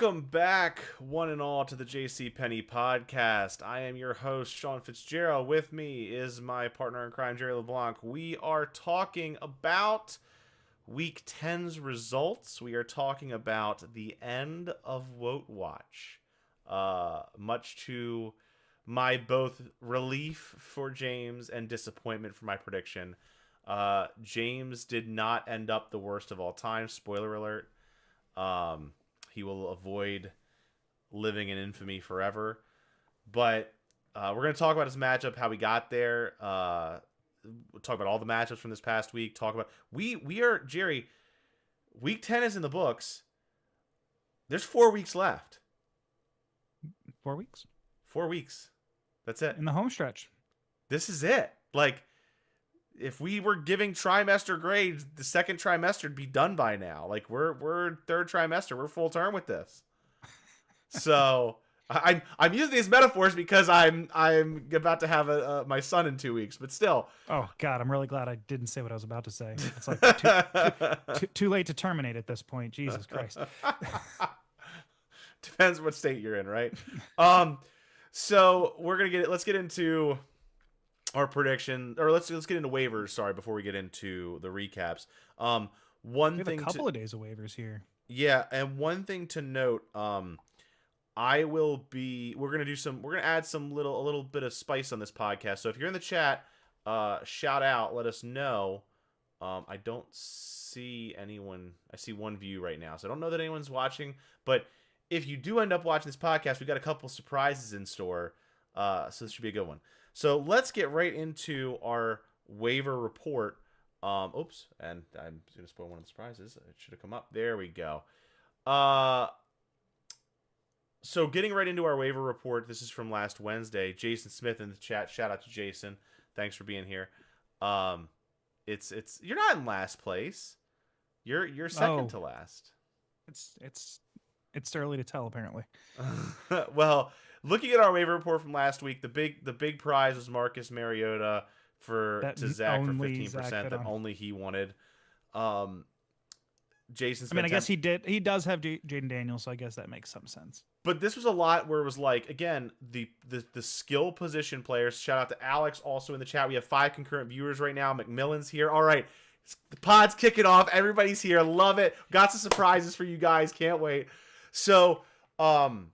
Welcome back, one and all, to the Penni podcast. I am your host, Sean Fitzgerald. With me is my partner in crime, Jerry LeBlanc. We are talking about Week 10's results. We are talking about the end of Woat Watch. Much to my both relief for James and disappointment for my prediction. James did not end up the worst of all time. Spoiler alert. He will avoid living in infamy forever. But we're going to talk about his matchup, how we got there. We'll talk about all the matchups from this past week. Talk about we are Jerry. Week 10 is in the books. There's 4 weeks left. 4 weeks. 4 weeks. That's it. In the home stretch. This is it. Like, if we were giving trimester grades, the second trimester would be done by now. Like, we're third trimester. We're full term with this. So I'm using these metaphors because I'm about to have my son in 2 weeks, but still. Oh God, I'm really glad I didn't say what I was about to say. It's like too late to terminate at this point. Jesus Christ. Depends what state you're in, right? So we're gonna let's get into our prediction, or let's get into waivers. Sorry, before we get into the recaps. We have a couple of days of waivers here. Yeah, and one thing to note, we're gonna add a little bit of spice on this podcast. So if you're in the chat, shout out, let us know. I don't see anyone. I see one view right now, so I don't know that anyone's watching. But if you do end up watching this podcast, we got a couple surprises in store. So this should be a good one. So let's get right into our waiver report. Oops, and I'm going to spoil one of the surprises. It should have come up. There we go. So getting right into our waiver report. This is from last Wednesday. Jason Smith in the chat. Shout out to Jason. Thanks for being here. It's you're not in last place. You're second to last. It's early to tell, apparently. Well, looking at our waiver report from last week, the big prize was Marcus Mariota to Zach for 15% that only he wanted. Jason. I guess he does have Jaden Daniels, so I guess that makes some sense. But this was a lot where it was like, again, the skill position players. Shout out to Alex also in the chat. We have 5 concurrent viewers right now. McMillan's here. All right. The pod's kicking off. Everybody's here. Love it. Got some surprises for you guys. Can't wait. So, talking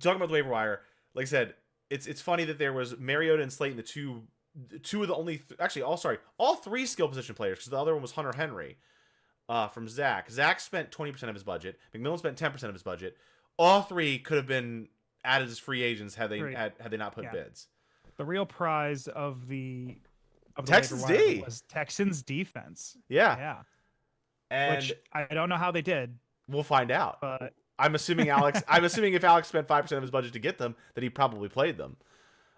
about the waiver wire, like I said, it's funny that there was Mariota and Slayton, the two of the only all 3 skill position players, because the other one was Hunter Henry from Zach. Zach spent 20% of his budget. McMillan spent 10% of his budget. All 3 could have been added as free agents had they not put bids. The real prize of the Texans D was Texans defense. Yeah. And which I don't know how they did. We'll find out. But I'm assuming if Alex spent 5% of his budget to get them, that he probably played them.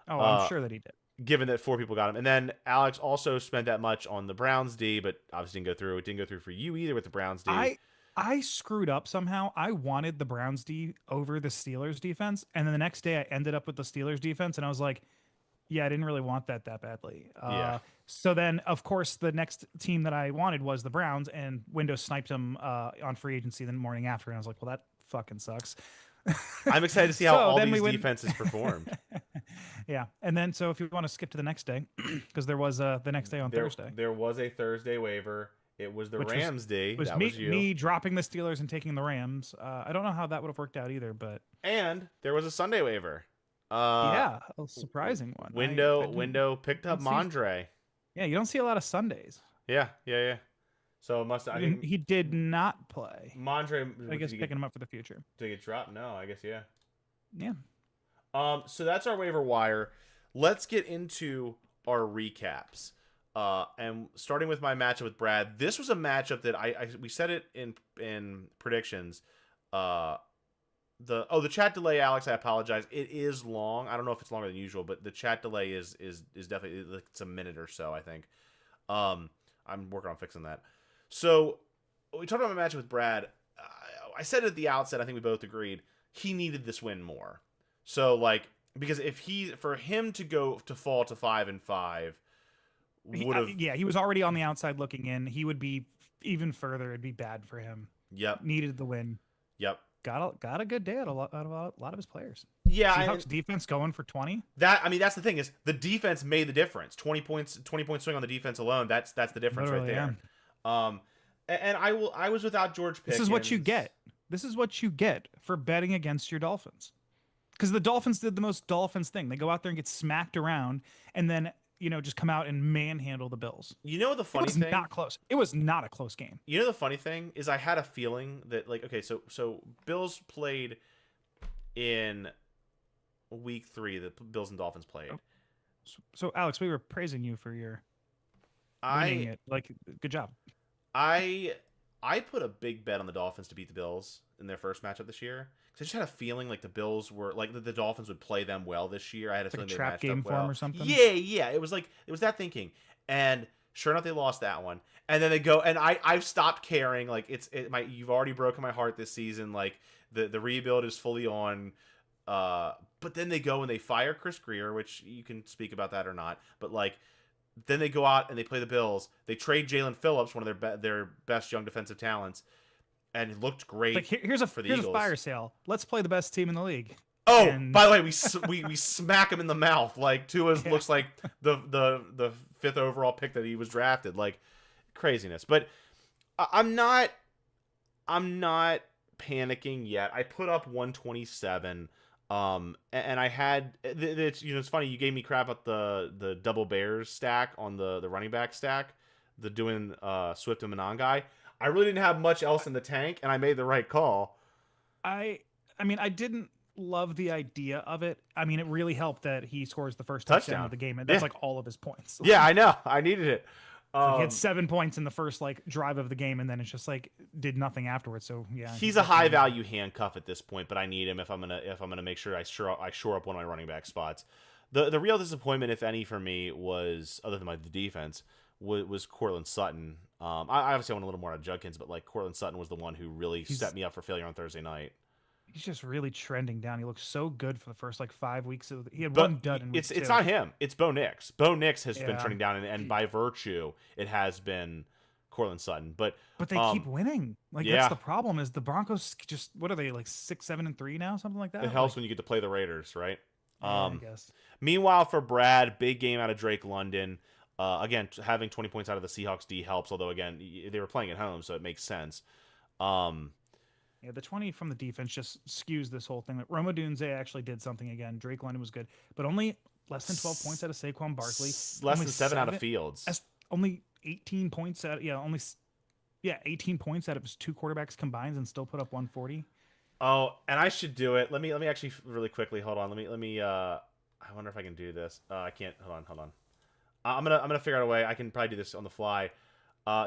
Oh, I'm sure that he did. Given that 4 people got him. And then Alex also spent that much on the Browns D, but obviously didn't go through. It didn't go through for you either with the Browns D. I screwed up somehow. I wanted the Browns D over the Steelers defense, and then the next day I ended up with the Steelers defense, and I was like, yeah, I didn't really want that badly. So then, of course, the next team that I wanted was the Browns, and Windows sniped them on free agency the morning after, and I was like, well, that fucking sucks. I'm excited to see how all these defenses performed. Yeah, and then so if you want to skip to the next day, because there was the next day on Thursday. There was a Thursday waiver. It was the Rams D. That was me dropping the Steelers and taking the Rams. I don't know how that would have worked out either, but and there was a Sunday waiver. A surprising one. Window picked up Mondre. Yeah, you don't see a lot of Sundays. Yeah. So it must. I think he did not play. Mondre. I guess picking him up for the future. Did he get dropped? No, I guess yeah. Yeah. So that's our waiver wire. Let's get into our recaps. And starting with my matchup with Brad, this was a matchup that we said it in predictions. The chat delay, Alex, I apologize. It is long. I don't know if it's longer than usual, but the chat delay is definitely, it's a minute or so, I think. I'm working on fixing that. So we talked about my matchup with Brad. I said at the outset, I think we both agreed he needed this win more. So because for him to fall to 5-5 would have, he was already on the outside looking in. He would be even further. It'd be bad for him. Yep. Needed the win. Yep. got a good day out of a lot of his players. Yeah, Seahawks defense going for 20. that's the thing is the defense made the difference. 20 point swing on the defense alone. That's the difference right Literally, yeah. there. Um, and I was without George Pickens. This is what you get. This is what you get for betting against your Dolphins. Because the Dolphins did the most Dolphins thing. They go out there and get smacked around, and then just come out and manhandle the Bills. You know the funny It was thing? not close. It was not a close game. You know the funny thing is I had a feeling that like okay, so Oh. Bills played in week 3. The Bills and Dolphins played. So Alex, we were praising you for your winning I it. Like, good job. I I put a big bet on the Dolphins to beat the Bills in their first matchup this year because I just had a feeling like the Bills were like the Dolphins would play them well this year. I had a It's like feeling a they trap matched game up for well. them or something. Yeah. It was that thinking, and sure enough, they lost that one. And then they go, and I've stopped caring. Like you've already broken my heart this season. Like the rebuild is fully on. But then they go and they fire Chris Greer, which you can speak about that or not. But like, then they go out and they play the Bills. They trade Jalen Phillips, one of their best young defensive talents, and it looked great. Like, here's a Eagles. fire sale. Let's play the best team in the league. Oh, And by the way, we smack him in the mouth. Like Tua looks like the 5th overall pick that he was drafted. Like craziness. But I'm not panicking yet. I put up 127. And I had it's funny, you gave me crap about the double Bears stack on the running back stack, the doing Swift and Manon guy. I really didn't have much else in the tank, and I made the right call. I mean, I didn't love the idea of it. I mean, it really helped that he scores the first touchdown of the game, and that's like all of his points. Yeah, I know. I needed it. He had 7 points in the first drive of the game, and then it's just did nothing afterwards. So yeah, he's a high value handcuff at this point, but I need him if I'm gonna make sure I shore up one of my running back spots. The real disappointment, if any, for me was, other than the defense, was Cortland Sutton. I obviously want a little more out of Judkins, but like Cortland Sutton was the one who really set me up for failure on Thursday night. He's just really trending down. He looks so good for the first 5 weeks. He had one dud in week 2. It's not him. It's Bo Nix. Bo Nix has been trending down, and by virtue, it has been Cortland Sutton. But they keep winning. That's the problem. Is the Broncos just, what are they, 6, 7, and 3 now, something like that? It helps when you get to play the Raiders, right? I guess. Meanwhile, for Brad, big game out of Drake London. Again, having 20 points out of the Seahawks D helps. Although again, they were playing at home, so it makes sense. Yeah, the 20 from the defense just skews this whole thing. Roma Dunze actually did something again. Drake London was good, but only less than 12 points out of Saquon Barkley. Less than 7 out of Fields. Only 18 points out. 18 points out of his 2 quarterbacks combined, and still put up 140. Oh, and I should do it. Let me actually really quickly. Hold on. Let me. I wonder if I can do this. I can't. Hold on. I'm gonna figure out a way. I can probably do this on the fly.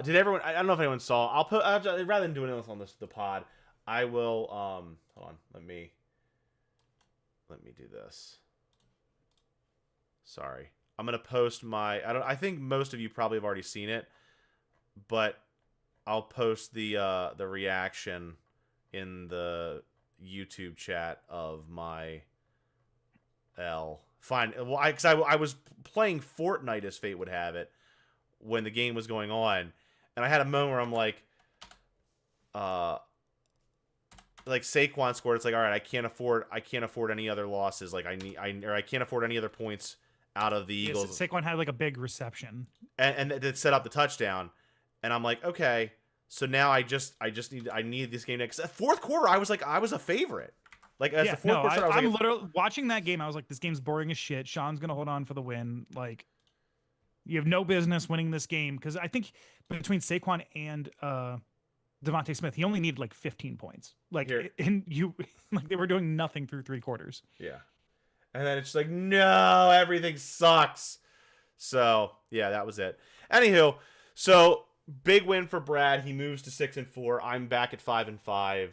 Did everyone? I don't know if anyone saw. I'll put rather than doing this on the pod. I will. Hold on. Let me do this. Sorry. I'm gonna post my. I think most of you probably have already seen it, but I'll post the reaction in the YouTube chat of my L. Fine. Well, because I was playing Fortnite, as fate would have it, when the game was going on, and I had a moment where I'm like Saquon scored. It's like, all right, I can't afford any other losses. Like I can't afford any other points out of the Eagles. Saquon had a big reception, and that set up the touchdown, and I'm like, okay, so now I need this game next. Fourth quarter, I was a favorite. I'm literally watching that game. I was like, this game's boring as shit. Sean's gonna hold on for the win. Like, you have no business winning this game, because I think between Saquon and Devontae Smith, he only needed 15 points. They were doing nothing through 3 quarters. Yeah, and then it's just no, everything sucks. So yeah, that was it. Anywho, so big win for Brad. He moves to 6-4. I'm back at 5-5.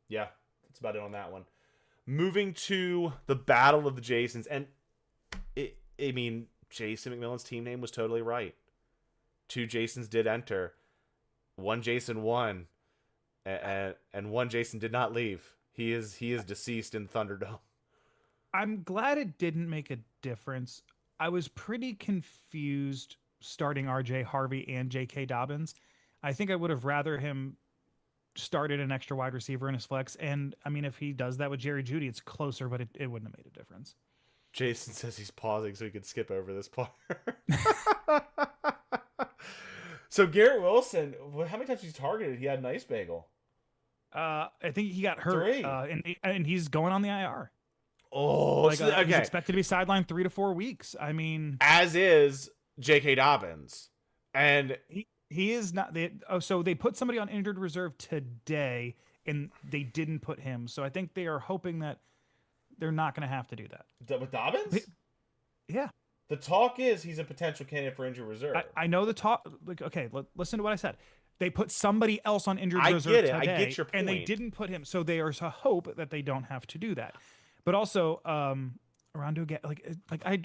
Yeah. That's about it on that one. Moving to the Battle of the Jasons, and Jason McMillan's team name was totally right. 2 Jasons did enter. 1 Jason won, and 1 Jason did not leave. He is deceased in Thunderdome. I'm glad it didn't make a difference. I was pretty confused starting RJ Harvey and J.K. Dobbins. I think I would have rather him started an extra wide receiver in his flex. And I mean, if he does that with Jerry Jeudy, it's closer, but it wouldn't have made a difference. Jason says he's pausing so he can skip over this part. So Garrett Wilson, how many times he's targeted? He had an ice bagel. I think he got hurt, 3. and he's going on the IR. Oh, Like, so, okay. He's expected to be sidelined 3 to 4 weeks. I mean, as is J.K. Dobbins, and he is not. So they put somebody on injured reserve today, and they didn't put him. So I think they are hoping that they're not going to have to do that with Dobbins. Yeah. The talk is he's a potential candidate for injured reserve. I know the talk. Like, okay, listen to what I said. They put somebody else on injured reserve get it. today, I get your point. and they didn't put him. So there's a hope that they don't have to do that. But also, Rondo,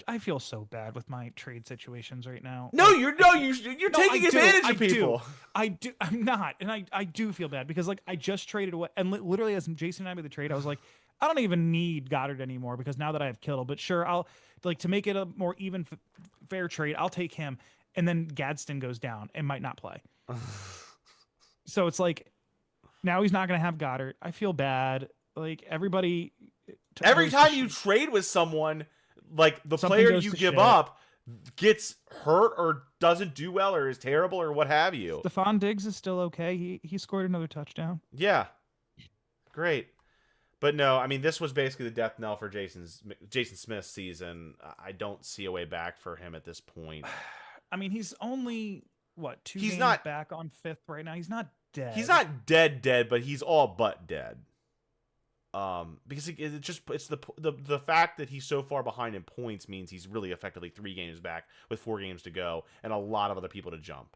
I feel so bad with my trade situations right now. No, you're taking advantage of people. I do. I'm not, and I do feel bad because I just traded away, and literally as Jason and I made the trade, I was like, I don't even need Goddard anymore because now that I have Kittle. But sure, I'll to make it a more even, fair trade. I'll take him, and then Gadsden goes down and might not play. So it's like now he's not going to have Goddard. I feel bad. Like everybody. Every time you trade with someone, like the player you give up gets hurt or doesn't do well or is terrible or what have you. Stephon Diggs is still okay. He scored another touchdown. Yeah, great. But no, I mean, this was basically the death knell for Jason Smith's season. I don't see a way back for him at this point. I mean, he's only, 2 he's games not back on 5th right now. He's not dead. He's not dead, but he's all but dead. Because it's the fact that he's so far behind in points means he's really effectively 3 games back with 4 games to go and a lot of other people to jump.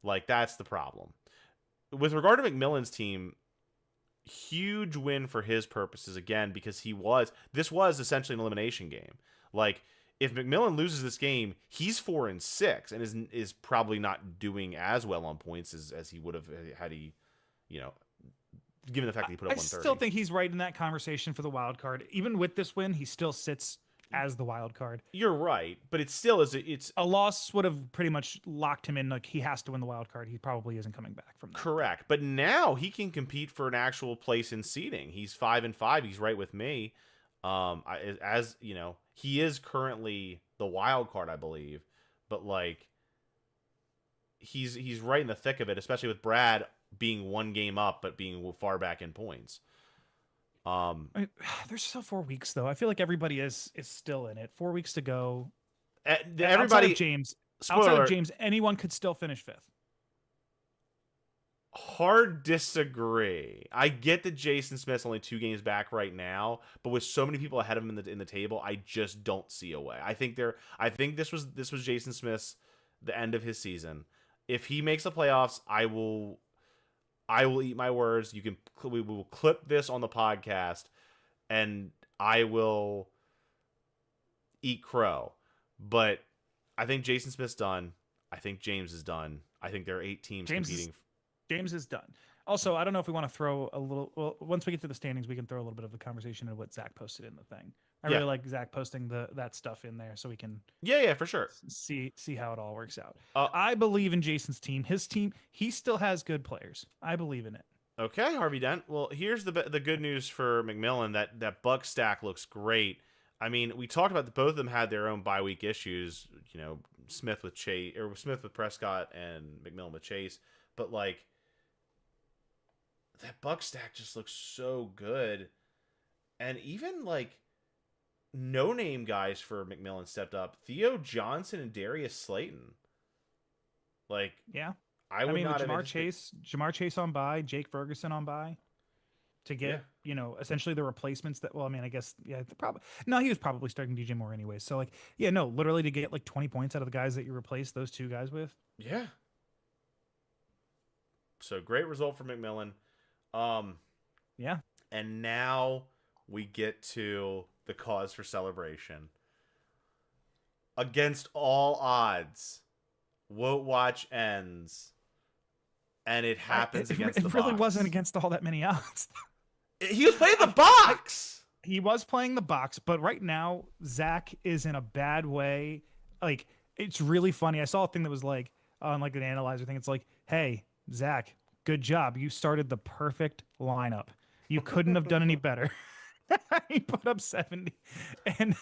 Like, that's the problem. With regard to McMillan's team, huge win for his purposes again, because this was essentially an elimination game. Like, if McMillan loses this game, he's 4-6 and is probably not doing as well on points as he would have had he, given the fact that he put up 130. I still think he's right in that conversation for the wild card. Even with this win, he still sits as the wild card. You're right, but it still is. It's a loss would have pretty much locked him in. Like, he has to win the wild card. He probably isn't coming back from that. Correct, but now he can compete for an actual place in seeding. He's 5-5. He's right with me. As you know, he is currently the wild card, I believe, but like he's right in the thick of it, especially with Brad being 1 game up but being far back in points. There's still 4 weeks though. I feel like everybody is still in it. 4 weeks to go. Everybody, outside of James, anyone could still finish 5th. Hard disagree. I get that Jason Smith's only 2 games back right now, but with so many people ahead of him in the table, I just don't see a way. I think this was Jason Smith's the end of his season. If he makes the playoffs, I will eat my words. We will clip this on the podcast, and I will eat crow. But I think Jason Smith's done. I think James is done. I think there are 8 teams competing. James is done. Also, I don't know if we want to throw a little. Well, once we get to the standings, we can throw a little bit of the conversation of what Zach posted in the thing. I really like Zach posting that stuff in there, so we can for sure see how it all works out. I believe in Jason's team. His team, he still has good players. I believe in it. Okay, Harvey Dent. Well, here's the good news for McMillan. That Buck stack looks great. I mean, we talked about both of them had their own bye week issues. Smith with Prescott and McMillan with Chase, but like. That Buck stack just looks so good. And even like no-name guys for McMillan stepped up. Theo Johnson and Darius Slayton. Like, yeah. I mean, with Jamar Chase on bye, Jake Ferguson on bye to get, essentially the replacements that, well, I mean, I guess, he was probably starting DJ Moore anyway. So like, literally to get like 20 points out of the guys that you replaced those 2 guys with. Yeah. So great result for McMillan. And now we get to the cause for celebration. Against all odds, Woat Watch ends, and it happens against the Bucs. It really wasn't against all that many odds. He was playing the Bucs. He was playing the Bucs, but right now Zach is in a bad way. Like, it's really funny. I saw a thing that was like on like an analyzer thing. It's like, hey, Zach, Good job. You started the perfect lineup. You couldn't have done any better. He put up 70. And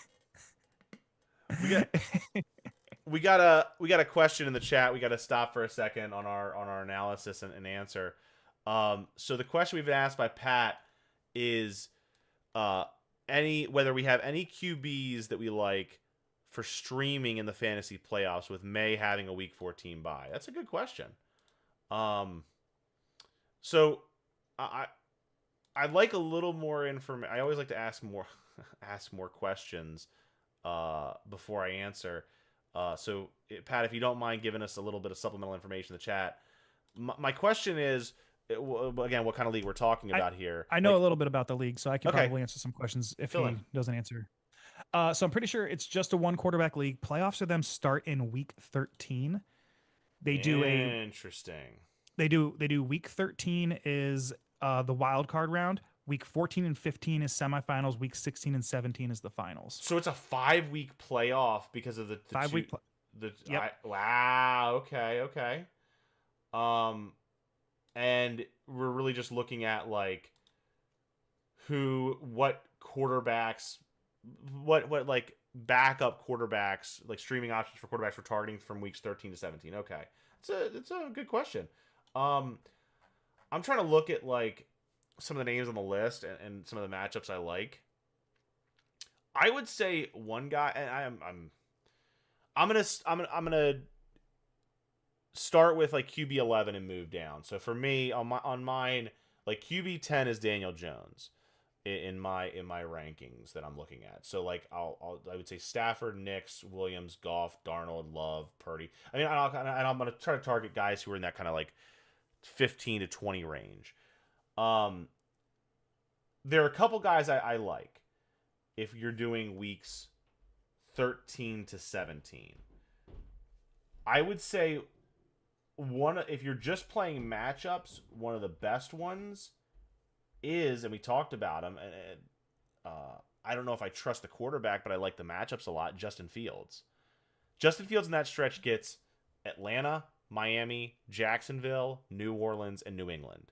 We got we got a question in the chat. We got to stop for a second on our analysis and answer. So the question we've been asked by Pat is uh any whether we have any QBs that we like for streaming in the fantasy playoffs with May having a week 14 bye. That's a good question. Um so I I'd like a little more information. I always like to ask more ask more questions before I answer. Pat, if you don't mind giving us a little bit of supplemental information in the chat. My question is, again, what kind of league we're talking about here? I know a little bit about the league, so I can Okay. probably answer some questions if Fill he in. doesn't answer. So I'm pretty sure it's just a one quarterback league. Playoffs for them start in week 13. They do Interesting. they do week 13 is the wild card round. Week 14 and 15 is semifinals. Week 16 and 17 is the finals. So it's a 5-week playoff because of the 5-week. Yep. Wow. Okay. And we're really just looking at like what quarterbacks, what like backup quarterbacks, like streaming options for quarterbacks we're targeting from weeks 13 to 17. Okay, it's a good question. I'm trying to look at like some of the names on the list and some of the matchups I like. I would say one guy, and I'm gonna start with like QB 11 and move down. So for me on mine, like QB 10 is Daniel Jones in my rankings that I'm looking at. So like I would say Stafford, Nix, Williams, Goff, Darnold, Love, Purdy. I mean, I'm gonna try to target guys who are in that kind of like 15 to 20 range. There are a couple guys I like if you're doing weeks 13 to 17. I would say if you're just playing matchups, one of the best ones is, and we talked about him, and I don't know if I trust the quarterback, but I like the matchups a lot, Justin Fields. Justin Fields in that stretch gets Atlanta, Miami, Jacksonville, New Orleans, and New England.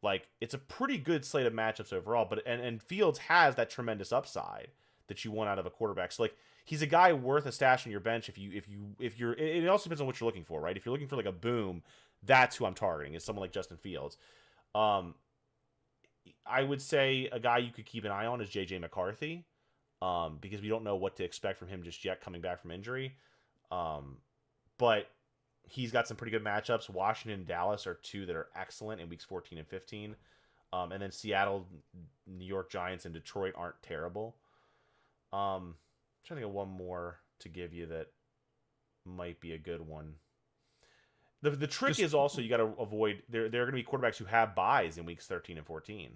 Like, it's a pretty good slate of matchups overall, but and Fields has that tremendous upside that you want out of a quarterback. So like, he's a guy worth a stash on your bench if you're. It also depends on what you're looking for, right? If you're looking for like a boom, that's who I'm targeting, is someone like Justin Fields. I would say a guy you could keep an eye on is JJ McCarthy, because we don't know what to expect from him just yet coming back from injury. But he's got some pretty good matchups. Washington and Dallas are two that are excellent in weeks 14 and 15. And then Seattle, New York Giants, and Detroit aren't terrible. I'm trying to think of one more to give you that might be a good one. The trick is also you got to avoid there are going to be quarterbacks who have buys in weeks 13 and 14.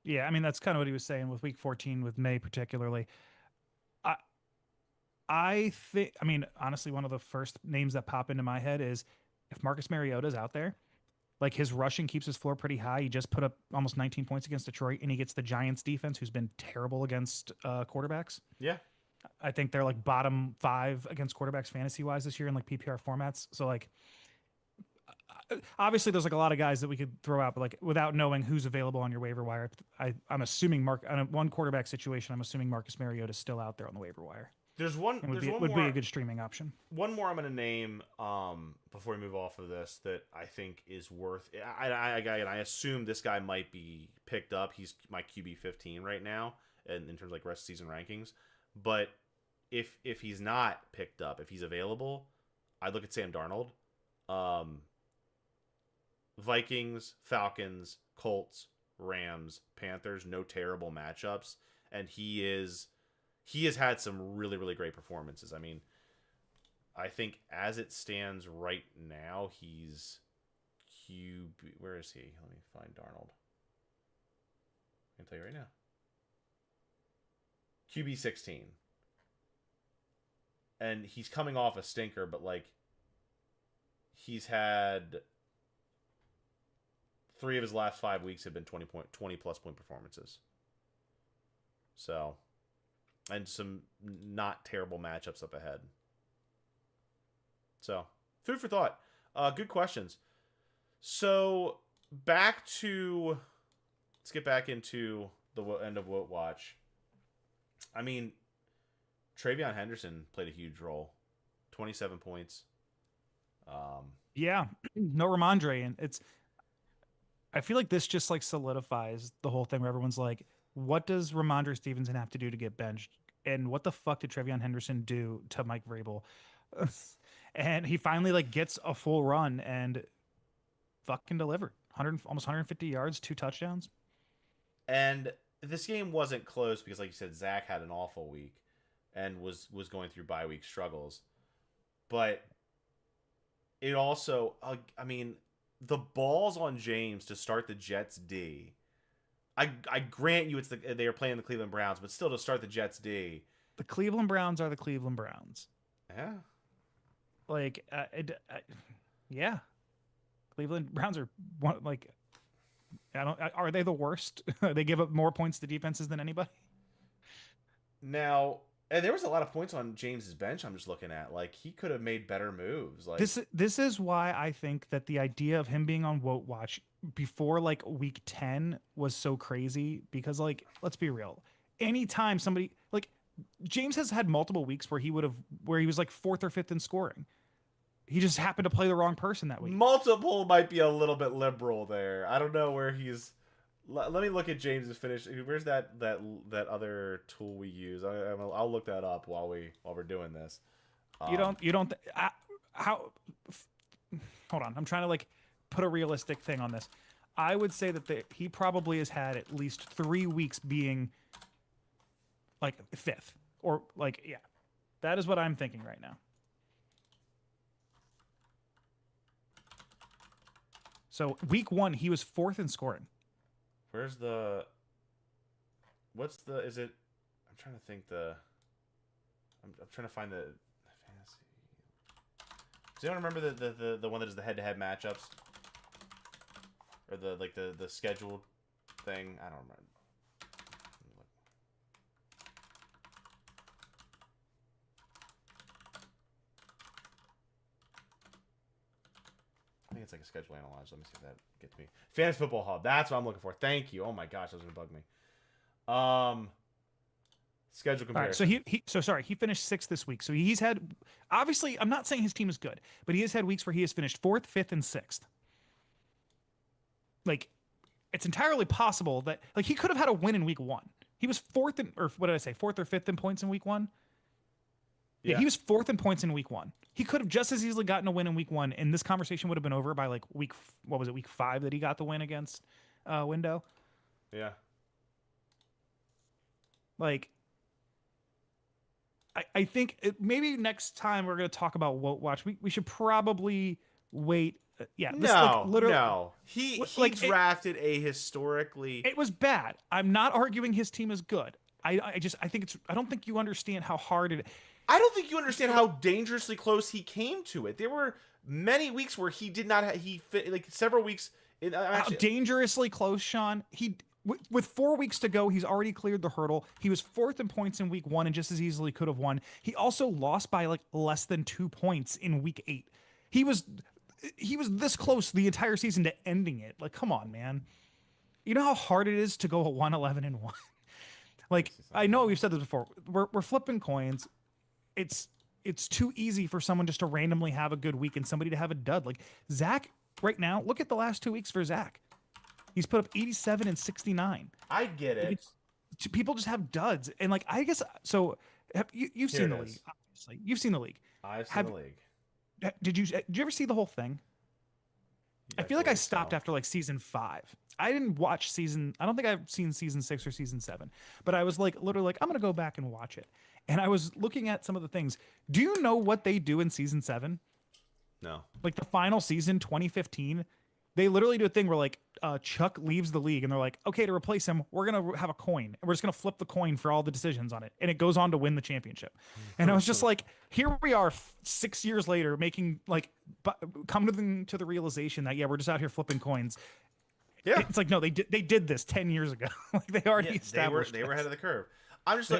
Yeah, I mean that's kind of what he was saying with week 14 with May particularly. I think, I mean, honestly, one of the first names that pop into my head is if Marcus Mariota's out there, like his rushing keeps his floor pretty high. He just put up almost 19 points against Detroit, and he gets the Giants defense, who's been terrible against quarterbacks. Yeah. I think they're like bottom 5 against quarterbacks fantasy wise this year in like PPR formats. So like, obviously there's like a lot of guys that we could throw out, but like without knowing who's available on your waiver wire, I'm assuming on a one quarterback situation, I'm assuming Marcus Mariota is still out there on the waiver wire. There's one. And would be a good streaming option. One more I'm going to name before we move off of this that I think is worth. I assume this guy might be picked up. He's my QB 15 right now, in terms of like rest of season rankings. But if he's not picked up, if he's available, I'd look at Sam Darnold. Vikings, Falcons, Colts, Rams, Panthers. No terrible matchups, and he has had some really, really great performances. I mean, I think as it stands right now, he's QB. Where is he? Let me find Darnold. I can tell you right now. QB 16. And he's coming off a stinker, but like, he's had 3 of his last 5 weeks have been 20 plus point performances. So, and some not terrible matchups up ahead. So, food for thought. Good questions. So let's get back into the end of Woot Watch. I mean, Travion Henderson played a huge role. 27 points. Yeah, no Ramondre, and I feel like this just like solidifies the whole thing where everyone's like, what does Ramondre Stevenson have to do to get benched? And what the fuck did Trevion Henderson do to Mike Vrabel? And he finally like gets a full run and fucking delivered. 100 almost 150 yards, 2 touchdowns. And this game wasn't close because, like you said, Zach had an awful week and was going through bye week struggles. But it also, I mean, the balls on James to start the Jets D. I grant you they are playing the Cleveland Browns, but still to start the Jets D. The Cleveland Browns are the Cleveland Browns. Yeah. Like, yeah. Cleveland Browns are one like. I don't. Are they the worst? They give up more points to defenses than anybody. Now, and there was a lot of points on James's bench. I'm just looking at like he could have made better moves. Like this is why I think that the idea of him being on Woat Watch before like week 10 was so crazy because like let's be real. Anytime somebody like James has had multiple weeks where he was like fourth or fifth in scoring. He just happened to play the wrong person that week. Multiple might be a little bit liberal there. I don't know where he's. Let me look at James's finish. Where's that other tool we use? I'll look that up while we're doing this. You don't. How? Hold on. I'm trying to like put a realistic thing on this. I would say that he probably has had at least 3 weeks being like fifth or like yeah. That is what I'm thinking right now. So week 1, he was fourth in scoring. Is it? I'm trying to think I'm trying to find the fantasy. Does anyone remember the one that is the head-to-head matchups? Or the scheduled thing? I don't remember. I think it's like a schedule analyzer. Let me see if that gets me. Fantasy Football Hub. That's what I'm looking for. Thank you. Oh my gosh, that was gonna bug me. Schedule comparison. All right, so he finished 6th this week. So he's had obviously I'm not saying his team is good, but he has had weeks where he has finished 4th, 5th, and 6th. Like it's entirely possible that like he could have had a win in week 1. He was 4th or what did I say? 4th or 5th in points in week 1. Yeah, he was 4th in points in week 1. He could have just as easily gotten a win in week 1, and this conversation would have been over by like week 5 that he got the win against Window. Yeah. Like, I think maybe next time we're going to talk about Woat Watch, we should probably wait. Yeah. This, no. He like, drafted a historically. It was bad. I'm not arguing his team is good. I don't think you understand how hard it. I don't think you understand how dangerously close he came to it. There were many weeks where he did not. Several weeks. How dangerously close, Sean? With 4 weeks to go, he's already cleared the hurdle. He was 4th in points in week 1 and just as easily could have won. He also lost by like less than 2 points in week 8. He was this close the entire season to ending it. Like, come on, man. You know how hard it is to go 1-11-1. Like, I know we've said this before. We're flipping coins. It's too easy for someone just to randomly have a good week and somebody to have a dud. Like Zach right now, look at the last 2 weeks for Zach. He's put up 87 and 69. I get it. People just have duds. And like, I guess, so you've seen the league, obviously. You've seen the league. I've seen the league. Did you ever see the whole thing? I feel like I stopped after like season 5. I didn't watch I don't think I've seen season 6 or season 7, but I was like, literally like, I'm going to go back and watch it. And I was looking at some of the things. Do you know what they do in season 7? No. Like the final season, 2015, they literally do a thing where like Chuck leaves the league and they're like, okay, to replace him, we're going to have a coin. And we're just going to flip the coin for all the decisions on it. And it goes on to win the championship. And I was just like, here we are 6 years later making like, come to the realization that, yeah, we're just out here flipping coins. Yeah. It's like, no, they did this 10 years ago. Like they already established they were ahead of the curve. I'm just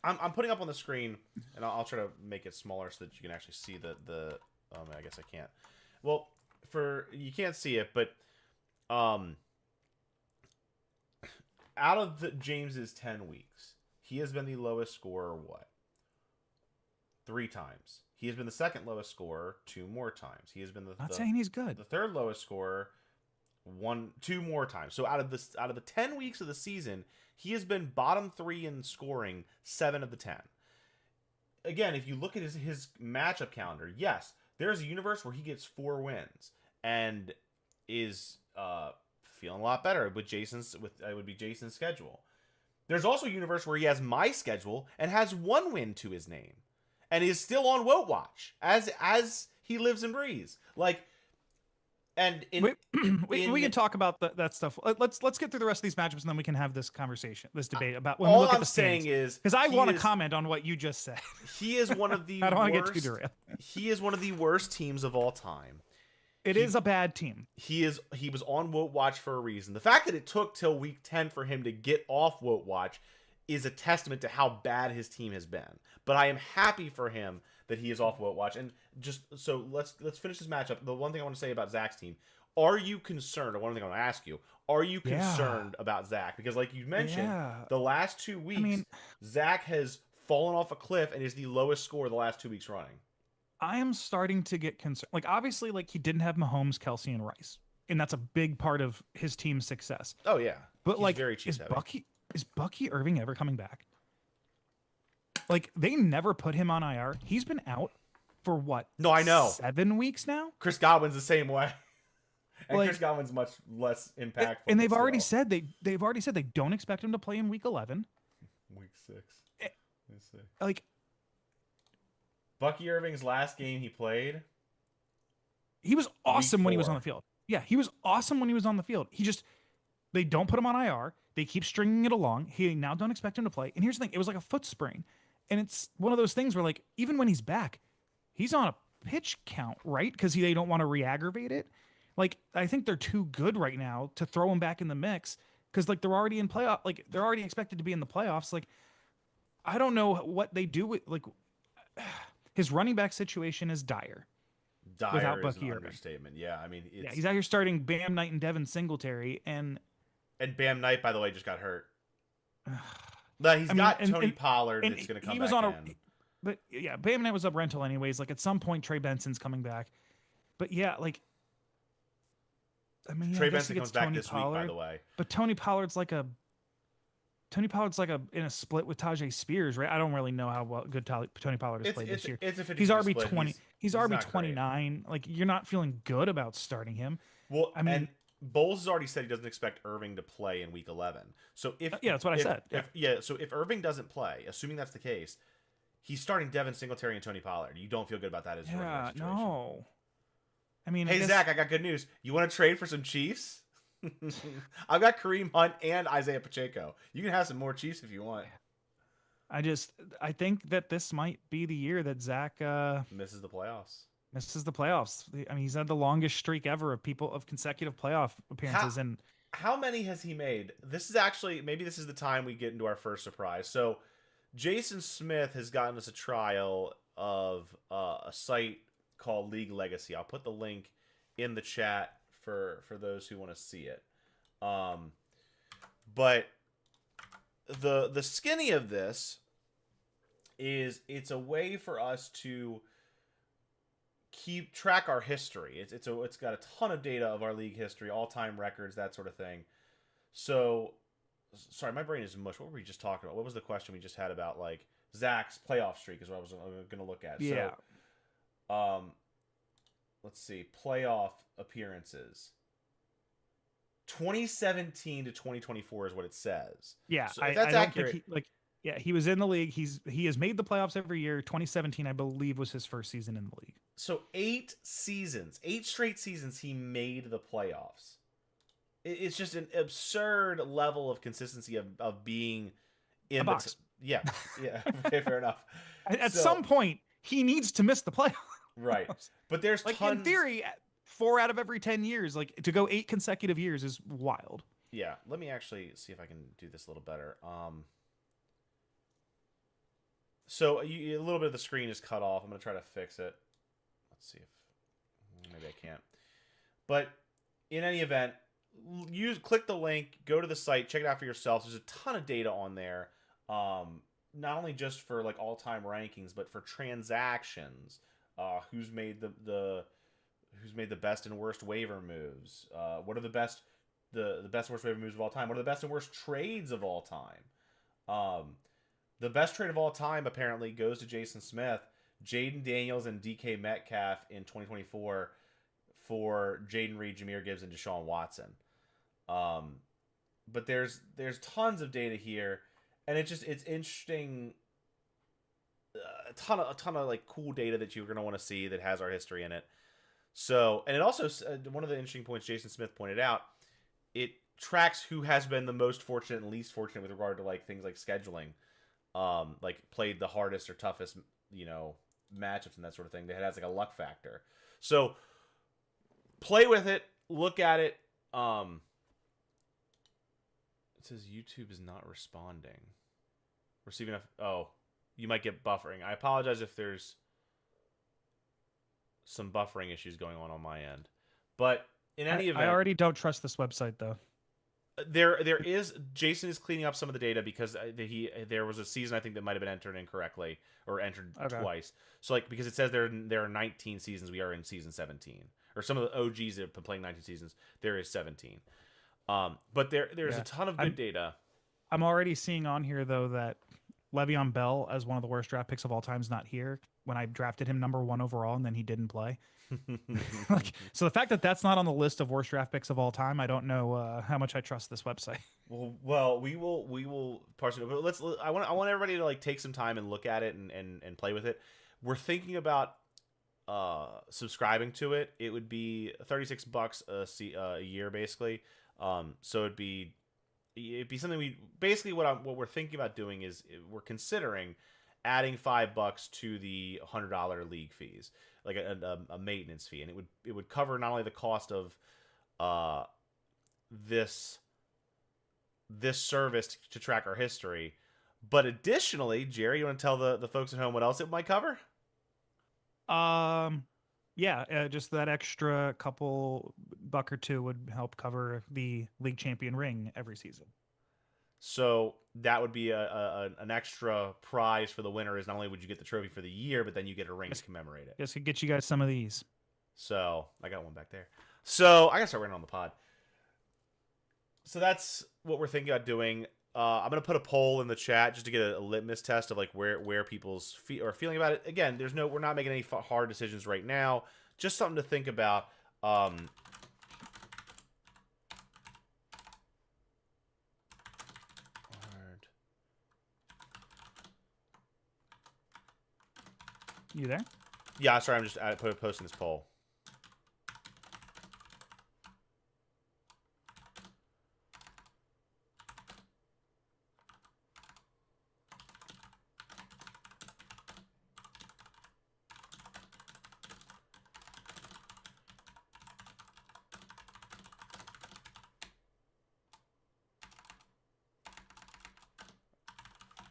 I'm putting up on the screen, and I'll try to make it smaller so that you can actually see the I guess I can't. Well, for you can't see it, but um, out of James's 10 weeks, he has been the lowest scorer. What? 3 times. He has been the second lowest scorer 2 more times. He has been Not saying he's good. the third lowest scorer 2 more times. So out of the 10 weeks of the season, he has been bottom 3 in scoring 7 of the 10. Again, if you look at his matchup calendar, yes, there's a universe where he gets 4 wins and is feeling a lot better with Jason's schedule. There's also a universe where he has my schedule and has 1 win to his name, and is still on Woat Watch as he lives and breathes. Like, and we can talk about that stuff. Let's get through the rest of these matchups, and then we can have this conversation, this debate about when we look at the standings. All I'm saying is, because I want to comment on what you just said. He is one of the I don't want worst, to get too derailed. He is one of the worst teams of all time. It is a bad team. He was on Woat Watch for a reason. The fact that it took till week 10 for him to get off Woat Watch is a testament to how bad his team has been. But I am happy for him that he is off Woat Watch. And just so let's finish this matchup. The one thing I want to say about Zach's team: are you concerned? Or one thing I want to ask you: are you concerned about Zach? Because like you mentioned, the last 2 weeks, Zach has fallen off a cliff and is the lowest score the last 2 weeks running. I am starting to get concerned. Like, obviously, like, he didn't have Mahomes, Kelsey, and Rice, and that's a big part of his team's success. Oh yeah, but he's like, very heavy. Is Bucky Irving ever coming back? Like, they never put him on IR. He's been out for what? No, I know. 7 weeks now. Chris Godwin's the same way, and like, Chris Godwin's much less impactful. And they've already said they don't expect him to play in week 11. Week 6. Let's see. Like, Bucky Irving's last game he played, he was awesome when he was on the field. Yeah, he was awesome when he was on the field. They don't put him on IR. They keep stringing it along. He now don't expect him to play. And here's the thing: it was like a foot sprain, and it's one of those things where, like, even when he's back, he's on a pitch count, right? Because they don't want to re-aggravate it. Like, I think they're too good right now to throw him back in the mix because, like, they're already in playoff. Like, they're already expected to be in the playoffs. Like, I don't know what they do with, like. His running back situation is dire. Without Bucky Irving. Understatement. Yeah, I mean, he's out here starting Bam Knight and Devin Singletary, and Bam Knight, by the way, just got hurt. No, he's got Tony Pollard that's going to come back. But yeah, Bam Knight was up rental anyways. Like, at some point, Trey Benson's coming back. But yeah, like, I mean, Trey Benson comes back this week, by the way. But Tony Pollard's like in a split with Tajay Spears, right? I don't really know how good Tony Pollard has played this year. He's RB 20. He's RB 29. Like, you're not feeling good about starting him. Well, I mean, and Bowles has already said he doesn't expect Irving to play in week 11. So that's what I said. So if Irving doesn't play, assuming that's the case, he's starting Devin Singletary and Tony Pollard. You don't feel good about that as a running back situation. No. I mean, hey, Zach, I got good news. You want to trade for some Chiefs? I've got Kareem Hunt and Isaiah Pacheco. You can have some more Chiefs if you want. I think that this might be the year that Zach misses the playoffs. I mean, he's had the longest streak ever of consecutive playoff appearances. How many has he made? This is the time we get into our first surprise. So Jason Smith has gotten us a trial of a site called League Legacy. I'll put the link in the chat for those who want to see it. But the skinny of this is it's a way for us to keep track our history. It's got a ton of data of our league history, all-time records, that sort of thing. So, sorry, my brain is mush. What were we just talking about? What was the question we just had about, like, Zach's playoff streak is what I was going to look at. Yeah. So, let's see, playoff appearances. 2017 to 2024 is what it says. Yeah, so if that's accurate. He was in the league. He has made the playoffs every year. 2017, I believe, was his first season in the league. So 8 straight seasons, he made the playoffs. It's just an absurd level of consistency of being in the box. Yeah. Okay, fair enough. At some point, he needs to miss the playoffs. Right, but there's like tons... in theory, 4 out of every 10 years, like, to go 8 consecutive years is wild. Yeah, let me actually see if I can do this a little better. So a little bit of the screen is cut off. I'm going to try to fix it. Let's see if maybe I can't. But in any event, click the link, go to the site, check it out for yourself. There's a ton of data on there. Not only just for like all-time rankings, but for transactions. Who's made who's made the best and worst waiver moves? What are the best and worst waiver moves of all time? What are the best and worst trades of all time? The best trade of all time apparently goes to Jason Smith, Jaden Daniels, and DK Metcalf in 2024 for Jaden Reed, Jahmyr Gibbs, and Deshaun Watson. But there's tons of data here, and it's interesting. A ton of like cool data that you're gonna want to see that has our history in it. So, and it also one of the interesting points Jason Smith pointed out, it tracks who has been the most fortunate and least fortunate with regard to like things like scheduling, like played the hardest or toughest, matchups and that sort of thing. That has like a luck factor. So, play with it, look at it. It says YouTube is not responding. Receiving you might get buffering. I apologize if there's some buffering issues going on my end. But in any event, I already don't trust this website though. Jason is cleaning up some of the data because there was a season I think that might have been entered incorrectly or entered twice. So like because it says there are 19 seasons, we are in season 17. Or some of the OGs that have been playing 19 seasons, there is 17. But there's a ton of good data. I'm already seeing on here though that Le'Veon Bell as one of the worst draft picks of all time is not here when I drafted him number 1 overall and then he didn't play. So the fact that that's not on the list of worst draft picks of all time, I don't know how much I trust this website. Well, we will parse it. But I want everybody to like take some time and look at it and play with it. We're thinking about subscribing to it. It would be $36 a year basically. So it'd be something what we're thinking about doing is we're considering adding $5 to the $100 league fees, like a maintenance fee, and it would cover not only the cost of this service to track our history, but additionally, Jerry, you want to tell the folks at home what else it might cover? Yeah, just that extra couple buck or two would help cover the league champion ring every season. So that would be an extra prize for the winner. Is not only would you get the trophy for the year, but then you get a ring to commemorate it. Yes, could get you guys some of these. So I got one back there. So I gotta start running on the pod. So that's what we're thinking about doing. I'm gonna put a poll in the chat just to get a litmus test of like where people's are feeling about it. Again, we're not making any hard decisions right now. Just something to think about. You there? Yeah, sorry. I'm just posting this poll.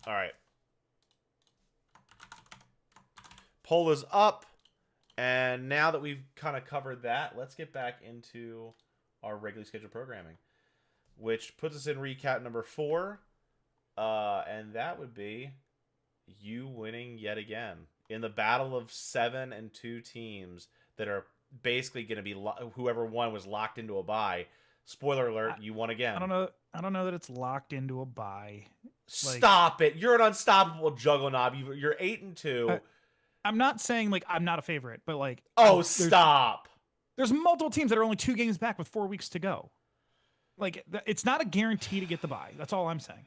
All right. Poll is up. And now that we've kind of covered that, let's get back into our regularly scheduled programming, which puts us in recap number 4. And that would be you winning yet again in the battle of 7 and 2 teams that are basically going to be whoever won was locked into a bye. Spoiler alert, you won again. I don't know that it's locked into a bye. Stop it. You're an unstoppable juggernaut. You're 8 and 2. I'm not saying like I'm not a favorite, but like stop. There's multiple teams that are only 2 games back with 4 weeks to go. Like it's not a guarantee to get the bye. That's all I'm saying.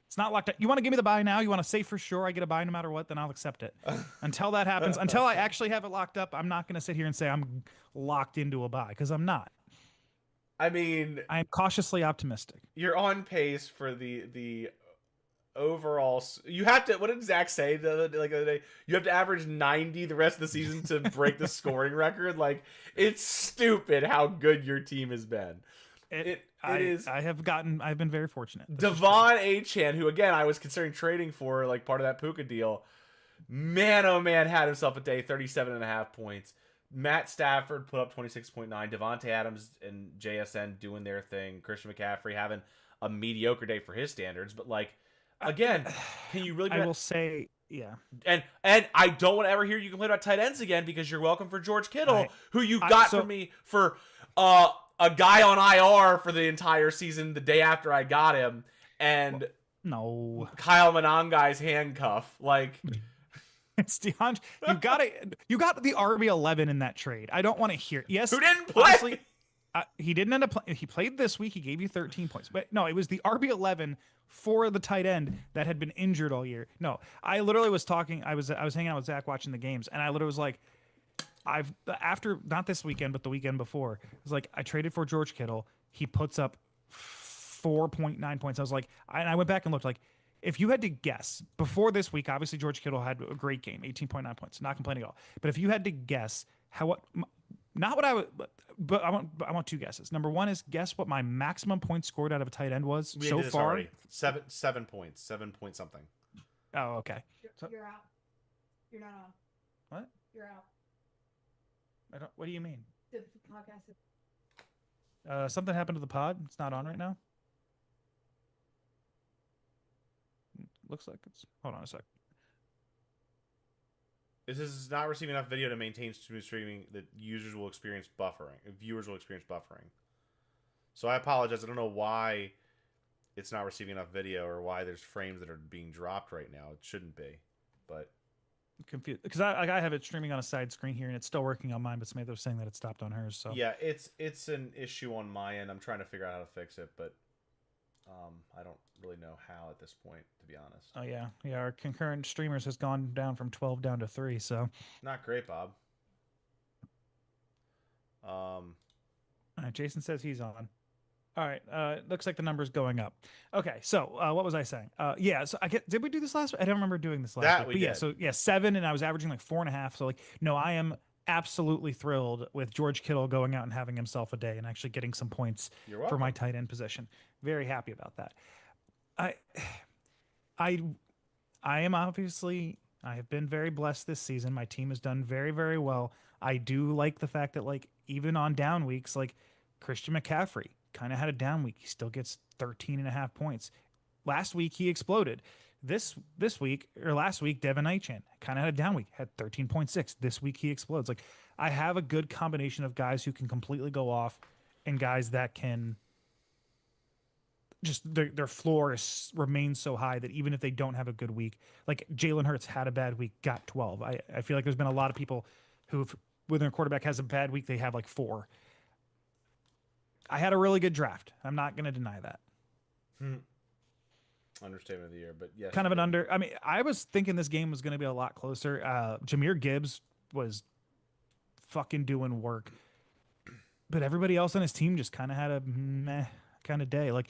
It's not locked up. You want to give me the bye now? You want to say for sure I get a bye no matter what? Then I'll accept it. Until that happens, until I actually have it locked up, I'm not going to sit here and say I'm locked into a bye because I'm not. I mean, I'm cautiously optimistic. You're on pace for the overall. You have to. What did Zach say the other day? You have to average 90 the rest of the season to break the scoring record. Like, it's stupid how good your team has been. I've been very fortunate. Devon Achan, who again I was considering trading for like part of that Puka deal. Man, oh man, had himself a day, 37.5 points. Matt Stafford put up 26.9. Devontae Adams and JSN doing their thing. Christian McCaffrey having a mediocre day for his standards. But, like, again, can you really be I will say, yeah. And I don't want to ever hear you complain about tight ends again, because you're welcome for George Kittle, who you got from me for a guy on IR for the entire season the day after I got him, and no, Kyle Monangai's handcuff. Like, it's DeAndre. You got the RB11 in that trade. I don't want to hear. Yes, who didn't play? Honestly, he didn't end up playing. He played this week. He gave you 13 points. But no, it was the RB11 for the tight end that had been injured all year. No, I literally was talking. I was hanging out with Zach watching the games, and I literally was like, after not this weekend, but the weekend before, I was like, I traded for George Kittle. He puts up 4.9 points. I was like, I went back and looked, like, if you had to guess before this week, obviously George Kittle had a great game, 18.9 points, not complaining at all. But if you had to guess not what I would, but I want two guesses. Number one is, guess what my maximum points scored out of a tight end was so far. Already. 7 points, 7 point something. Oh, okay. You're out. You're not on. What? You're out. I don't. What do you mean? The podcast. Something happened to the pod. It's not on right now. Looks like it's. Hold on a sec. This is not receiving enough video to maintain smooth streaming. That users will experience buffering. Viewers will experience buffering. So I apologize. I don't know why it's not receiving enough video, or why there's frames that are being dropped right now. It shouldn't be, but I'm confused because I have it streaming on a side screen here, and it's still working on mine. But Samantha was saying that it stopped on hers. So yeah, it's an issue on my end. I'm trying to figure out how to fix it, but I don't really know how at this point, to be honest. Oh yeah. Our concurrent streamers has gone down from 12 down to 3. So not great, Bob. All right, Jason says he's on. All right. Looks like the number's going up. Okay. So what was I saying? Yeah. So did we do this last week? I don't remember doing this last week. But yeah. So yeah, 7, and I was averaging like 4.5. So like, no, I am absolutely thrilled with George Kittle going out and having himself a day and actually getting some points for my tight end position. Very happy about that. I am obviously, I have been very blessed this season. My team has done very, very well. I do like the fact that, like, even on down weeks, like Christian McCaffrey kind of had a down week. He still gets 13.5 points. Last week he exploded. This week, or last week, Devin Aichan kind of had a down week, had 13.6. This week he explodes. Like, I have a good combination of guys who can completely go off and guys that can just, their floor remains so high that even if they don't have a good week, like Jalen Hurts had a bad week, got 12. I feel like there's been a lot of people who, when their quarterback has a bad week, they have like 4. I had a really good draft. I'm not going to deny that. Understatement of the year, but yes. Kind of an under. I mean, I was thinking this game was going to be a lot closer. Jahmyr Gibbs was fucking doing work, but everybody else on his team just kind of had a meh kind of day. Like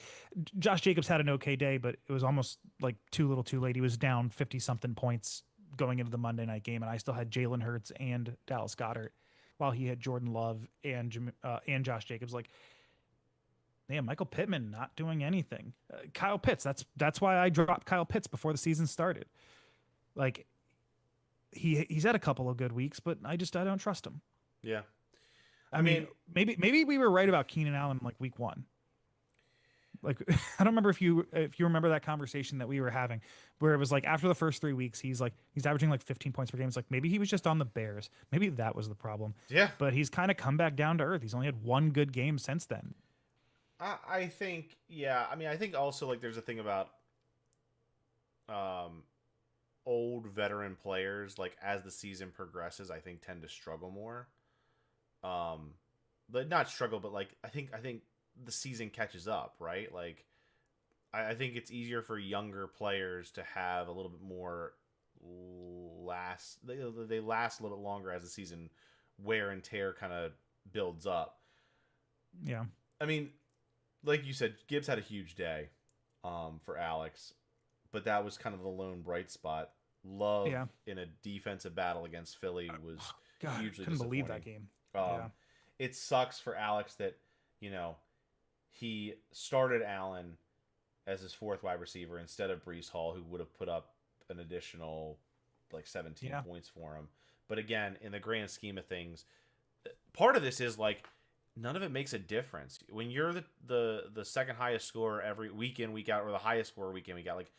Josh Jacobs had an okay day, but it was almost like too little too late. He was down 50-something points going into the Monday night game, and I still had Jalen Hurts and Dallas Goedert, while he had Jordan Love and Josh Jacobs. Like, man, Michael Pittman not doing anything. Kyle Pitts. That's why I dropped Kyle Pitts before the season started. Like, he's had a couple of good weeks, but I don't trust him. Yeah, I mean, maybe we were right about Keenan Allen like week 1. Like, I don't remember if you remember that conversation that we were having, where it was like after the first 3 weeks, he's averaging like 15 points per game. It's like maybe he was just on the Bears. Maybe that was the problem. Yeah, but he's kind of come back down to earth. He's only had 1 good game since then. I think, yeah. I mean, I think also, like, there's a thing about old veteran players, like, as the season progresses, I think tend to struggle more. But not struggle, but like I think the season catches up, right? Like, I think it's easier for younger players to have a little bit more they last a little bit longer as the season wear and tear kind of builds up. Yeah. I mean, like you said, Gibbs had a huge day for Alex, but that was kind of the lone bright spot. Love in a defensive battle against Philly was hugely couldn't believe disappointing. that game. It sucks for Alex that, you know, he started Allen as his 4th wide receiver instead of Breece Hall, who would have put up an additional like 17 points for him. But again, in the grand scheme of things, part of this is like none of it makes a difference when you're the second highest scorer every week in week out, or the highest scorer week in week out. Like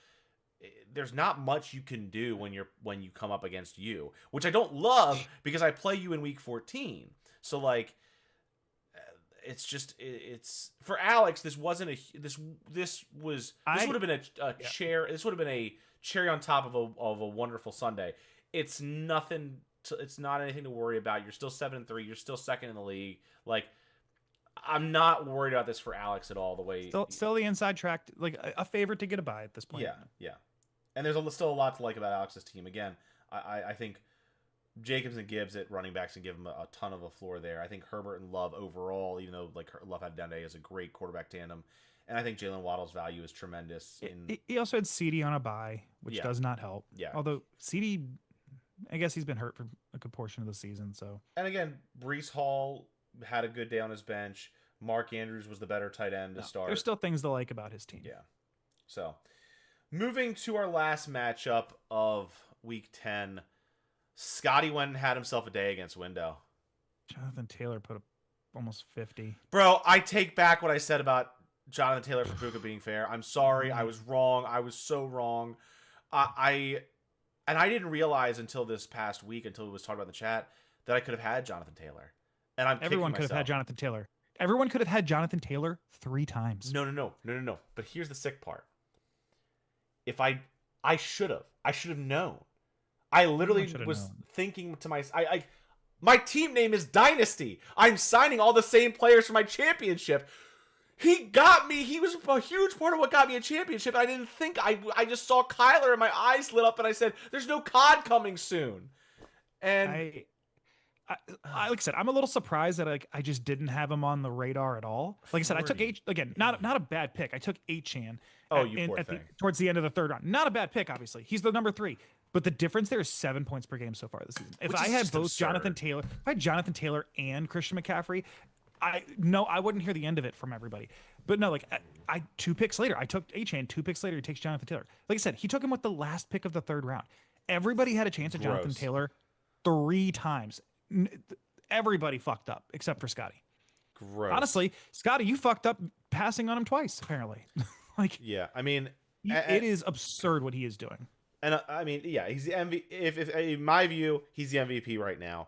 there's not much you can do when you come up against you, which I don't love because I play you in week 14. So like it's for Alex. This wasn't a this would have been a chair. This would have been a cherry on top of a wonderful Sunday. It's nothing. It's not anything to worry about. You're still 7-3. You're still second in the league. Like I'm not worried about this for Alex at all. The way still the inside track, like a favorite to get a bye at this point. Yeah. And there's still a lot to like about Alex's team. Again, I think Jacobs and Gibbs at running backs and give him a ton of a floor there. I think Herbert and Love overall, even though like Love had a down day, is a great quarterback tandem. And I think Jalen Waddle's value is tremendous. He also had CD on a bye, which does not help. Yeah. Although CD, I guess he's been hurt for a good portion of the season. So. And again, Breece Hall had a good day on his bench. Mark Andrews was the better tight end to start. There's still things to like about his team. Yeah. So, moving to our last matchup of Week 10, Scotty went and had himself a day against Window. Jonathan Taylor put up almost 50. Bro, I take back what I said about Jonathan Taylor for Puka being fair. I'm sorry. I was wrong. I was so wrong. I didn't realize until this past week, until it was talked about in the chat, that I could have had Jonathan Taylor. And everyone could have had Jonathan Taylor. Everyone could have had Jonathan Taylor 3 times. No. But here's the sick part. If I should have known. I literally was thinking to myself, my team name is Dynasty. I'm signing all the same players for my championship. He got me. He was a huge part of what got me a championship. I didn't think I just saw Kyler and my eyes lit up and I said, "There's no COD coming soon." And like I said, I'm a little surprised that I just didn't have him on the radar at all. Like I said, I took not a bad pick. I took H-Chan. Towards the end of the third round. Not a bad pick, obviously. He's the number 3. But the difference there is 7 points per game so far this season. If I had both absurd. If I had Jonathan Taylor and Christian McCaffrey, I wouldn't hear the end of it from everybody. But no, like I 2 picks later, I took H-Chan. 2 picks later, he takes Jonathan Taylor. Like I said, he took him with the last pick of the third round. Everybody had a chance at Jonathan Taylor 3 times. Everybody fucked up except for Scotty. Gross. Honestly, Scotty, you fucked up passing on him twice, apparently. Yeah, I mean, it is absurd what he is doing. And I mean, yeah, he's the MVP. If in my view, he's the MVP right now.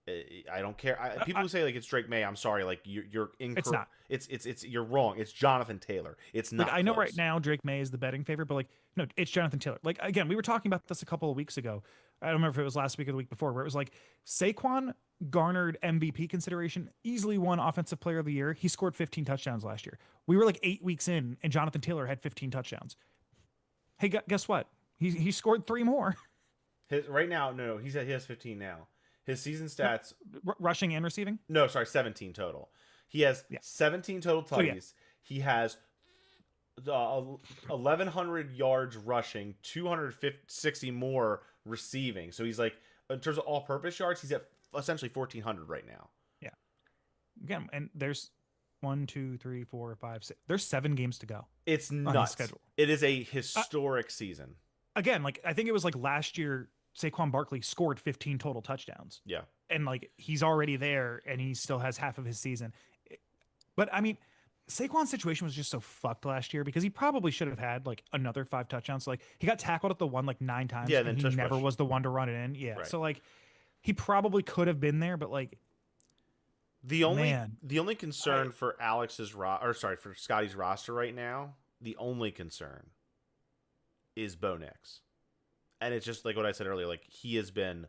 I don't care. People who say like it's Drake May, I'm sorry, like you're incorrect. It's not. It's you're wrong. It's Jonathan Taylor. It's not. I know right now Drake May is the betting favorite, but like no, it's Jonathan Taylor. Like again, we were talking about this a couple of weeks ago. I don't remember if it was last week or the week before, where it was like Saquon garnered MVP consideration, easily won Offensive Player of the Year. He scored 15 touchdowns last year. We were like 8 weeks in, and Jonathan Taylor had 15 touchdowns. Hey, guess what? He scored 3 more. Right now, no, he has 15 now. His season stats, rushing and receiving. No, sorry, 17 total. He has 17 total tutties. He has 1,100 yards rushing, 260 more receiving. So he's like, in terms of all-purpose yards, he's at essentially 1,400 right now. Yeah. Again, and there's 1, 2, 3, 4, 5, 6. There's 7 games to go. It's nuts. Schedule. It is a historic season. Again, like I think it was like last year, Saquon Barkley scored 15 total touchdowns. Yeah. And like he's already there and he still has half of his season. But I mean, Saquon's situation was just so fucked last year because he probably should have had like another 5 touchdowns. So like he got tackled at the 1 like 9 times. Yeah, and he never was the one to run it in. Yeah. Right. So like he probably could have been there, but like the only concern for for Scotty's roster right now, the only concern is Bo Nix. And it's just like what I said earlier, like he has been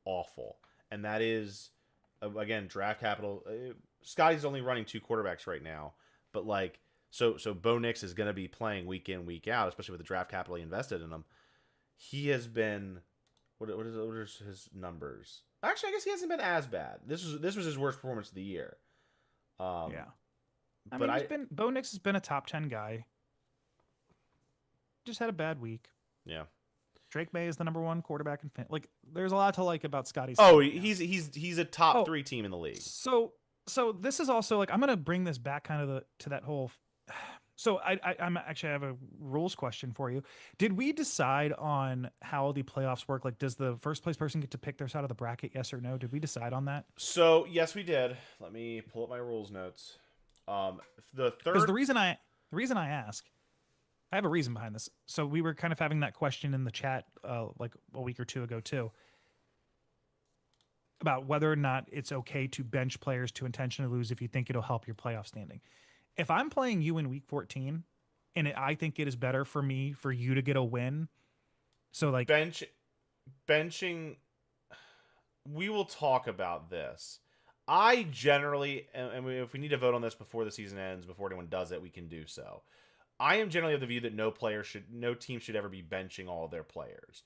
awful. And that is, again, draft capital. Scotty's only running 2 quarterbacks right now. But like, so Bo Nix is going to be playing week in, week out, especially with the draft capital he invested in him. He has been, what is his numbers? Actually, I guess he hasn't been as bad. This was his worst performance of the year. Yeah. Bo Nix has been a top 10 guy. Just had a bad week. Yeah. Drake May is the number 1 quarterback in like. There's a lot to like about Scotty's. Oh, he's a top 3 team in the league. So this is also like I'm gonna bring this back kind of to that whole. So I'm actually I have a rules question for you. Did we decide on how the playoffs work? Like, does the first place person get to pick their side of the bracket? Yes or no? Did we decide on that? So yes, we did. Let me pull up my rules notes. The Because third. the reason I ask, I have a reason behind this. So we were kind of having that question in the chat like a week or two ago too about whether or not it's okay to bench players to intentionally lose if you think it'll help your playoff standing. If I'm playing you in week 14 and I think it is better for me for you to get a win, so like Benching. We will talk about this. I generally, and if we need to vote on this before the season ends, before anyone does it, we can do so. I am generally of the view that no team should ever be benching all of their players.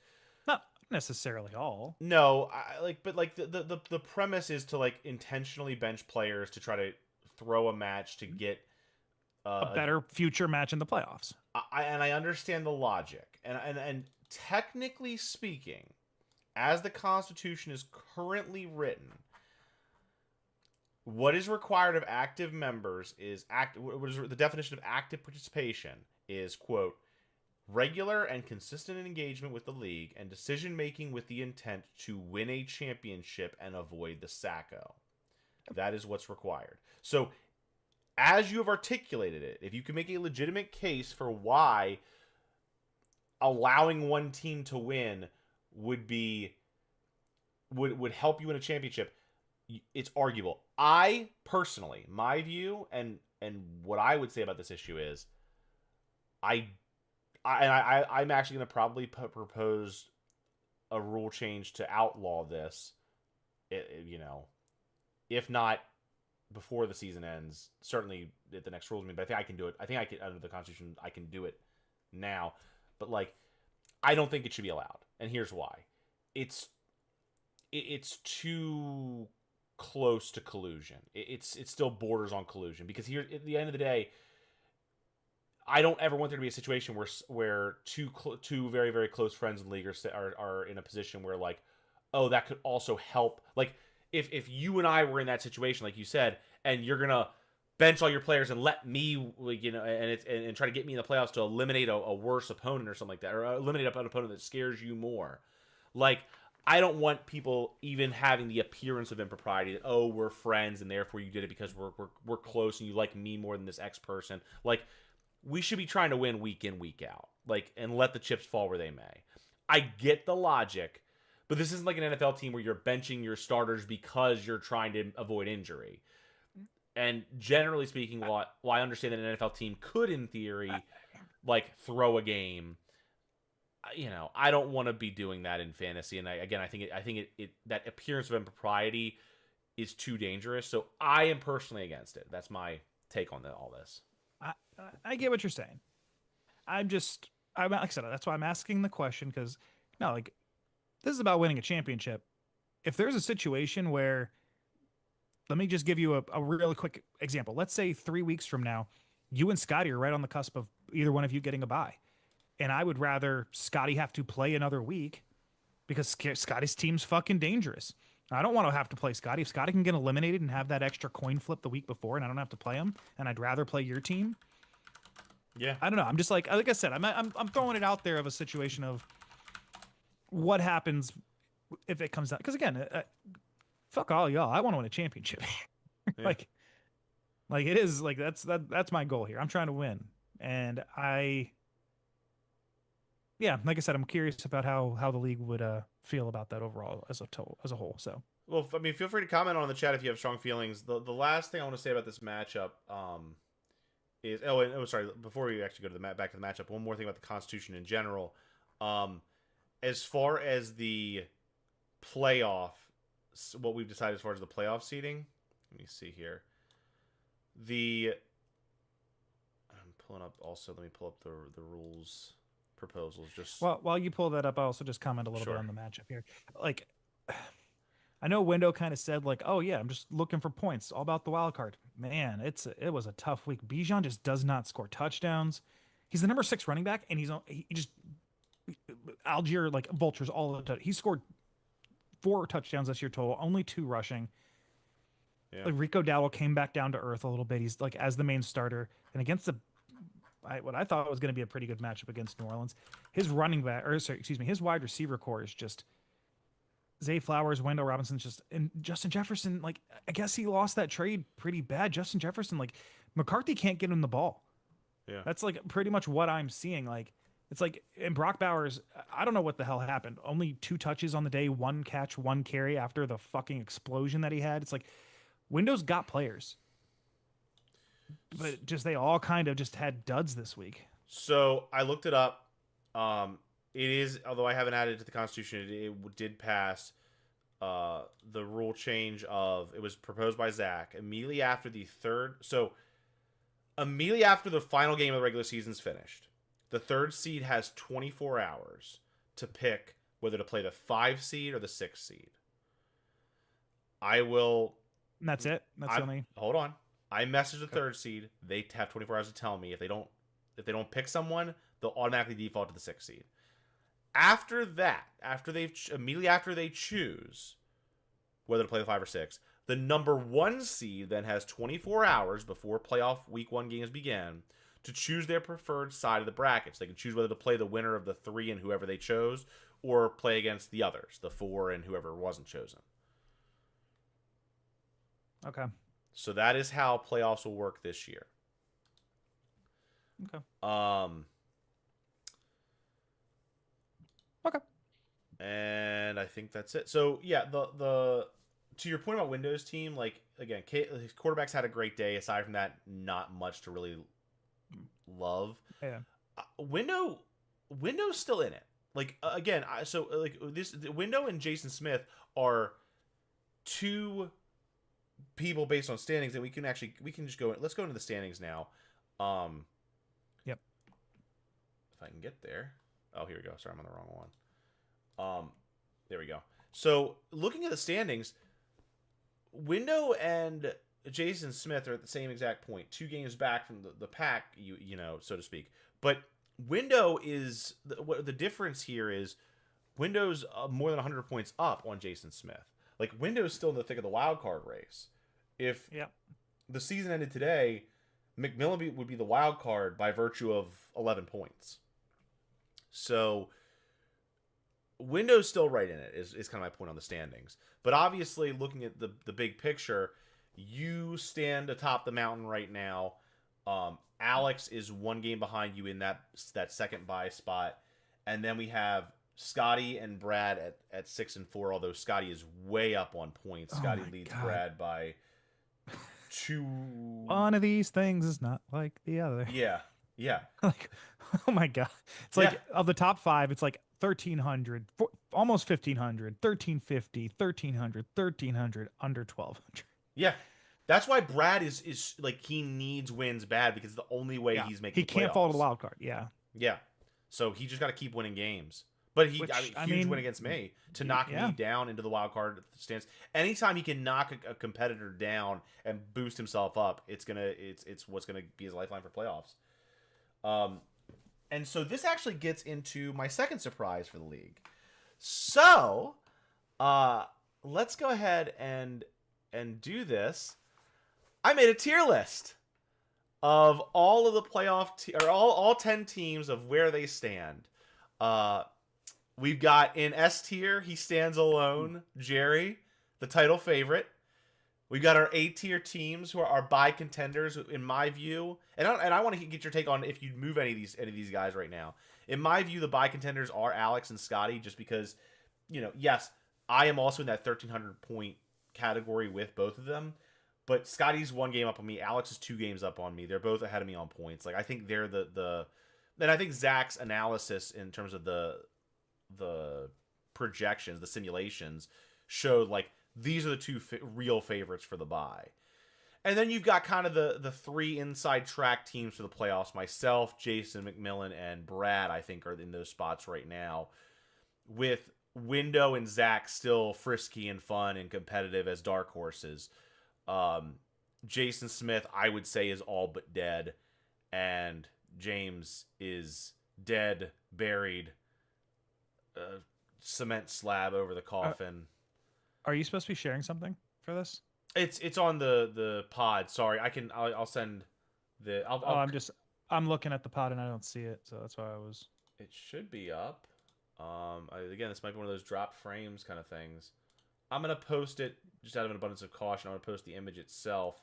not necessarily all. No, but like the premise is to like intentionally bench players to try to throw a match to get A better future match in the playoffs. I understand the logic, and technically speaking, as the Constitution is currently written, what is required of active members is what is the definition of active participation is, quote, regular and consistent engagement with the league and decision making with the intent to win a championship and avoid the Sacco. That is what's required. So, as you have articulated it, if you can make a legitimate case for why allowing one team to win would help you win a championship, it's arguable. I personally, my view and what I would say about this issue is, I'm actually going to probably propose a rule change to outlaw this. If not before the season ends, certainly at the next rules meeting. But I think I can do it. I think I can, under the Constitution, I can do it now. But like, I don't think it should be allowed, and here's why. It's too close to collusion. It still borders on collusion, because here at the end of the day, I don't ever want there to be a situation where two very, very close friends in the league are in a position where, like, oh, that could also help. Like, if you and I were in that situation, like you said, and you're gonna bench all your players and let me, like, and try to get me in the playoffs to eliminate a worse opponent or something like that, or eliminate an opponent that scares you more. Like, I don't want people even having the appearance of impropriety that, oh, we're friends and therefore you did it because we're close and you like me more than this X person. Like, we should be trying to win week in, week out, like, and let the chips fall where they may. I get the logic, but this isn't like an NFL team where you're benching your starters because you're trying to avoid injury. And generally speaking, while I understand that an NFL team could, in theory, like, throw a game, I don't want to be doing that in fantasy. And I think it that appearance of impropriety is too dangerous. So I am personally against it. That's my take on all this. I get what you're saying. I'm like I said, that's why I'm asking the question, because no, like, this is about winning a championship. If there's a situation where, let me just give you a really quick example. Let's say 3 weeks from now, you and Scotty are right on the cusp of either one of you getting a bye. And I would rather Scotty have to play another week because Scotty's team's fucking dangerous. I don't want to have to play Scotty. If Scotty can get eliminated and have that extra coin flip the week before and I don't have to play him, and I'd rather play your team. Yeah. I don't know. I'm just like I said, I'm throwing it out there of a situation of what happens if it comes down. Because again, fuck all y'all. I want to win a championship. Yeah. like it is like that's my goal here. I'm trying to win, and like I said, I'm curious about how the league would feel about that overall as a whole. So, well, I mean, feel free to comment on the chat if you have strong feelings. The last thing I want to say about this matchup is sorry, before we actually go to back to the matchup, one more thing about the Constitution in general. As far as the playoff, what we've decided as far as the playoff seeding, let me see here. I'm pulling up also. Let me pull up the rules proposals. Just while you pull that up, I'll also just comment a little Sure. bit on the matchup here. Like, I know Window kind of said, like, oh yeah, I'm just looking for points, all about the wild card. Man, it was a tough week. Bijan just does not score touchdowns. He's the number 6 running back, and he just Algier, like, vultures all of the time. He scored 4 touchdowns this year total, only 2 rushing. Yeah. Like, Rico Dowdle came back down to earth a little bit. He's like as the main starter, and against the what I thought was going to be a pretty good matchup against New Orleans. His his wide receiver core is just Zay Flowers, Wendell Robinson's just, and Justin Jefferson. Like, I guess he lost that trade pretty bad. Justin Jefferson, like, McCarthy can't get him the ball. Yeah. That's like pretty much what I'm seeing. Like, it's like, and Brock Bowers, I don't know what the hell happened. Only 2 touches on the day, 1 catch, 1 carry after the fucking explosion that he had. It's like, Windows got players, but just they all kind of just had duds this week. So I looked it up. It is, although I haven't added it to the Constitution, it did pass the rule change of, it was proposed by Zach immediately after the immediately after the final game of the regular season's finished. The 3rd seed has 24 hours to pick whether to play the 5 seed or the 6 seed. And that's it. That's the only. Hold on. I messaged the 3rd seed. They have 24 hours to tell me if they don't pick someone, they'll automatically default to the 6th seed. After that, immediately after they choose whether to play the 5 or 6, the number 1 seed then has 24 hours before playoff week 1 games begin to choose their preferred side of the brackets. They can choose whether to play the winner of the 3 and whoever they chose, or play against the others, the 4 and whoever wasn't chosen. Okay. So that is how playoffs will work this year. Okay. Okay. And I think that's it. So yeah, the to your point about Windows team, like, again, his quarterbacks had a great day. Aside from that, not much to really love. Yeah. Windows still in it. Like, again, Window and Jason Smith are 2 people based on standings, and we can just go. Let's go into the standings now. Yep. If I can get there. Oh, here we go. Sorry, I'm on the wrong one. There we go. So, looking at the standings, Window and Jason Smith are at the same exact point, 2 games back from the pack, you know, so to speak. But Window is what the difference here is. Window's more than 100 points up on Jason Smith. Like, Window's still in the thick of the wild card race. If the season ended today, McMillan would be the wild card by virtue of 11 points. So Window's still right in it, is kind of my point on the standings. But obviously, looking at the big picture, you stand atop the mountain right now. Alex is 1 game behind you in that second bye spot. And then we have Scotty and Brad at 6 and 4, although Scotty is way up on points. Scotty leads Brad by 2. One of these things is not like the other. Yeah. Like, oh my God. It's like, of the top 5, it's like 1,300, almost 1,500, 1,350, 1,300, 1,300, under 1,200. Yeah. That's why Brad is like, he needs wins bad, because the only way he's making he can't fall to the wild card. Yeah. So he just got to keep winning games. But huge win against me to knock me down into the wild card stance. Anytime he can knock a competitor down and boost himself up, it's what's gonna be his lifeline for playoffs. And so this actually gets into my second surprise for the league. So, let's go ahead and do this. I made a tier list of all of the playoff all 10 teams of where they stand. We've got in S tier, he stands alone, Jerry, the title favorite. We've got our A tier teams who are our bye contenders, in my view. And I want to get your take on if you'd move any of these guys right now. In my view, the bye contenders are Alex and Scotty, just because, yes, I am also in that 1,300 point category with both of them. But Scotty's 1 game up on me. Alex is 2 games up on me. They're both ahead of me on points. Like, I think they're and I think Zach's analysis in terms of the projections, the simulations, showed like these are the 2 real favorites for the bye. And then you've got kind of the 3 inside track teams for the playoffs. Myself, Jason, McMillan, and Brad, I think, are in those spots right now, with Window and Zach still frisky and fun and competitive as dark horses. Jason Smith, I would say, is all but dead, and James is dead, buried, cement slab over the coffin. Are you supposed to be sharing something for this? It's on the pod. Sorry, I'll send the. I'm looking at the pod and I don't see it, so that's why I was. It should be up. Again, this might be one of those drop frames kind of things. I'm gonna post it just out of an abundance of caution. I'm gonna post the image itself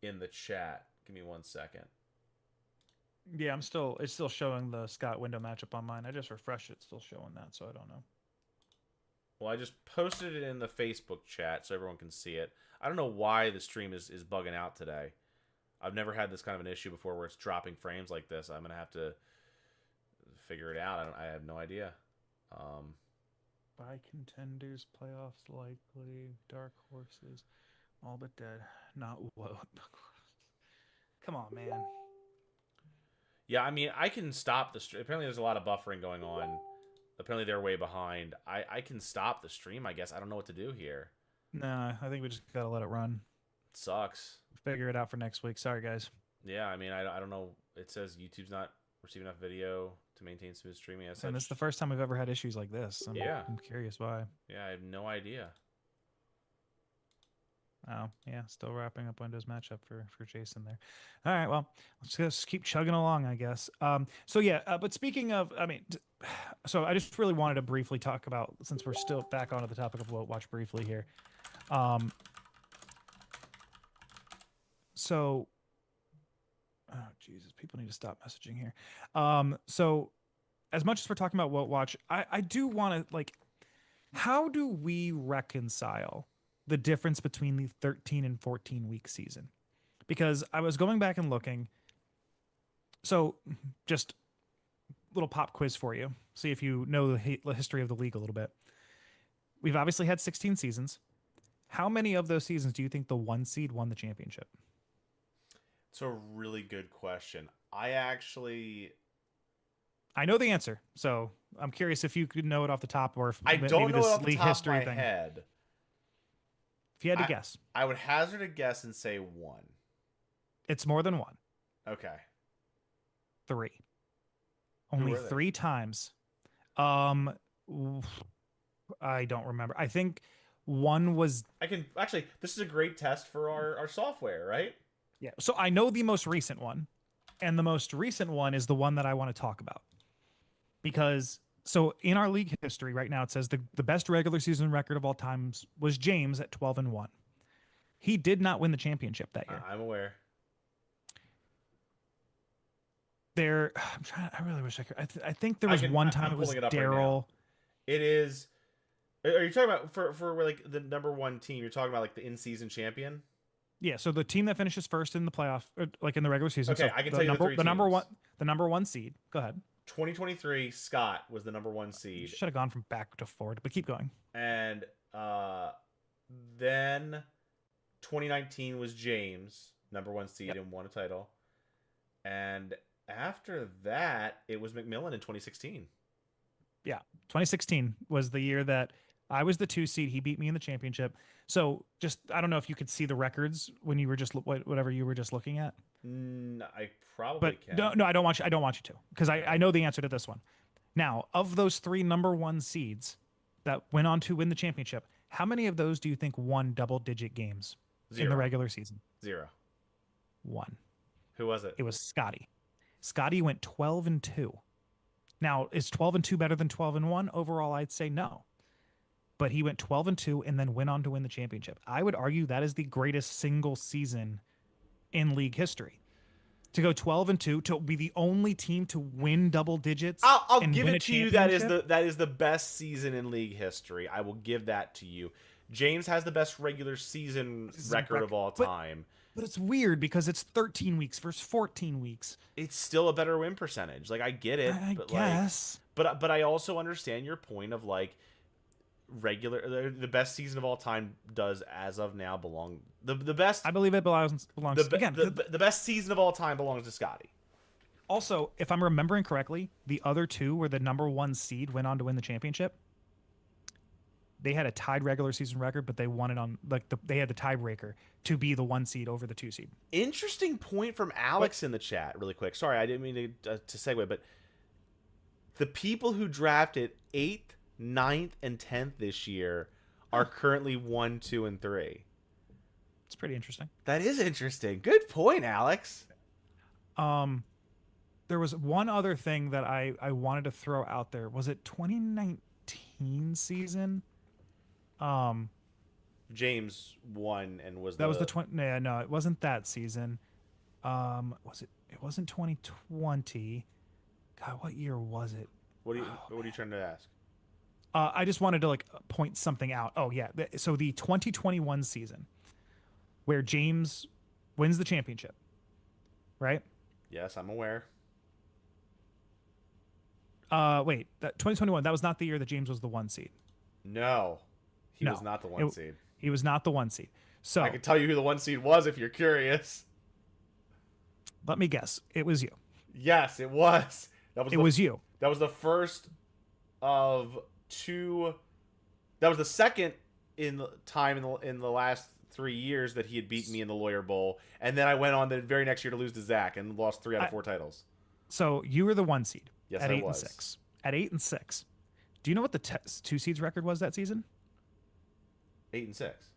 in the chat. Give me 1 second. Yeah, it's still showing the Scott window matchup on mine. I just refreshed it, it's still showing that, so I don't know. Well, I just posted it in the Facebook chat so everyone can see it. I don't know why the stream is bugging out today. I've never had this kind of an issue before where it's dropping frames like this. I'm gonna have to figure it out. I have no idea. By contenders, playoffs likely, dark horses, all but dead. Not woe. Come on, man. Yeah, I mean, I can stop the stream. Apparently, there's a lot of buffering going on. Apparently, they're way behind. I can stop the stream, I guess. I don't know what to do here. Nah, I think we just gotta let it run. It sucks. Figure it out for next week. Sorry, guys. Yeah, I mean, I don't know. It says YouTube's not receiving enough video to maintain smooth streaming. And this is the first time we've ever had issues like this. I'm curious why. Yeah, I have no idea. Oh, yeah, still wrapping up Windows matchup for Jason there. All right, well, let's just keep chugging along, I guess. So yeah, but speaking of, I mean, so I just really wanted to briefly talk about, since we're still back onto the topic of What Watch briefly here. So, oh Jesus, people need to stop messaging here. So as much as we're talking about What Watch, I do want to, like, how do we reconcile the difference between the 13 and 14 week season? Because I was going back and looking. So just little pop quiz for you. See if you know the history of the league a little bit. We've obviously had 16 seasons. How many of those seasons do you think the 1 seed won the championship? It's a really good question. I know the answer, so I'm curious if you could know it off the top, or if I don't maybe know this it off the league top history of my thing. head. If you had to guess, I would hazard a guess and say 1. it's more than 1. Okay. 3. Only 3 times. I don't remember. I think 1 was. I can actually. This is a great test for our software, right? Yeah. So I know the most recent one, and the most recent one is the one that I want to talk about, because so in our league history right now, it says the best regular season record of all times was James at 12-1. He did not win the championship that year. I'm aware. I really wish I could. I think there was one time it was Daryl. It is. Are you talking about for like the number 1 team? You're talking about like the in-season champion. Yeah, so the team that finishes first in the playoff, like in the regular season. Okay, so I can tell you the number one seed. Go ahead. 2023, Scott was the number 1 seed. Should have gone from back to forward, but keep going. And then 2019 was James, number 1 seed, and won a title. And after that, it was McMillan in 2016. Yeah, 2016 was the year that I was the 2 seed. He beat me in the championship. So just, I don't know if you could see the records when you were just whatever you were just looking at. I probably can. No, I don't want you to, because I know the answer to this one. Now, of those 3 number 1 seeds that went on to win the championship, how many of those do you think won double-digit games 0. in the regular season? 0. 1. Who was it? It was Scotty. Scotty went 12-2. Now, is 12-2 better than 12-1? Overall, I'd say no. But he went 12-2 and then went on to win the championship. I would argue that is the greatest single season in league history. To go 12-2, to be the only team to win double digits. I'll give it to you. That is the best season in league history. I will give that to you. James has the best regular season record of all time. But it's weird because it's 13 weeks versus 14 weeks. It's still a better win percentage. Like, I get it. I guess. But I also understand your point of, like, the best season of all time does, as of now, belong. The best. I believe it belongs again. The best season of all time belongs to Scotty. Also, if I'm remembering correctly, the other 2 where the number 1 seed went on to win the championship. They had a tied regular season record, but they won it on they had the tiebreaker to be the 1 seed over the 2 seed. Interesting point from Alex in the chat, really quick. Sorry, I didn't mean to segue, but the people who drafted 8th, 9th, and 10th this year are currently 1, 2, and 3. It's pretty interesting. That is interesting. Good point, Alex. there was one other thing that I wanted to throw out there. Was it 2019 season? Um, James won and was that was the 20. No, it wasn't that season. Was it? It wasn't 2020. God, what year was it? What are you Oh, what are you trying to ask? I just wanted to like point something out. Oh yeah, so the 2021 season where James wins the championship, right? Yes, I'm aware. Wait, that 2021, that was not the year that James was the 1 seed. No, he was No, not the one seed. he was not the 1 seed. So I can tell you who the 1 seed was if you're curious. let me guess, it was you. Yes, it was. It was you. That was the first of two. That was the second in the last 3 years that he had beaten me in the Lawyer Bowl, and then I went on the very next year to lose to Zach and lost 3 out of 4 titles. So you were the 1 seed. Yes, at I 8 was. and 6. At 8 and 6. Do you know what the 2 seeds record was that season? 8 and 6.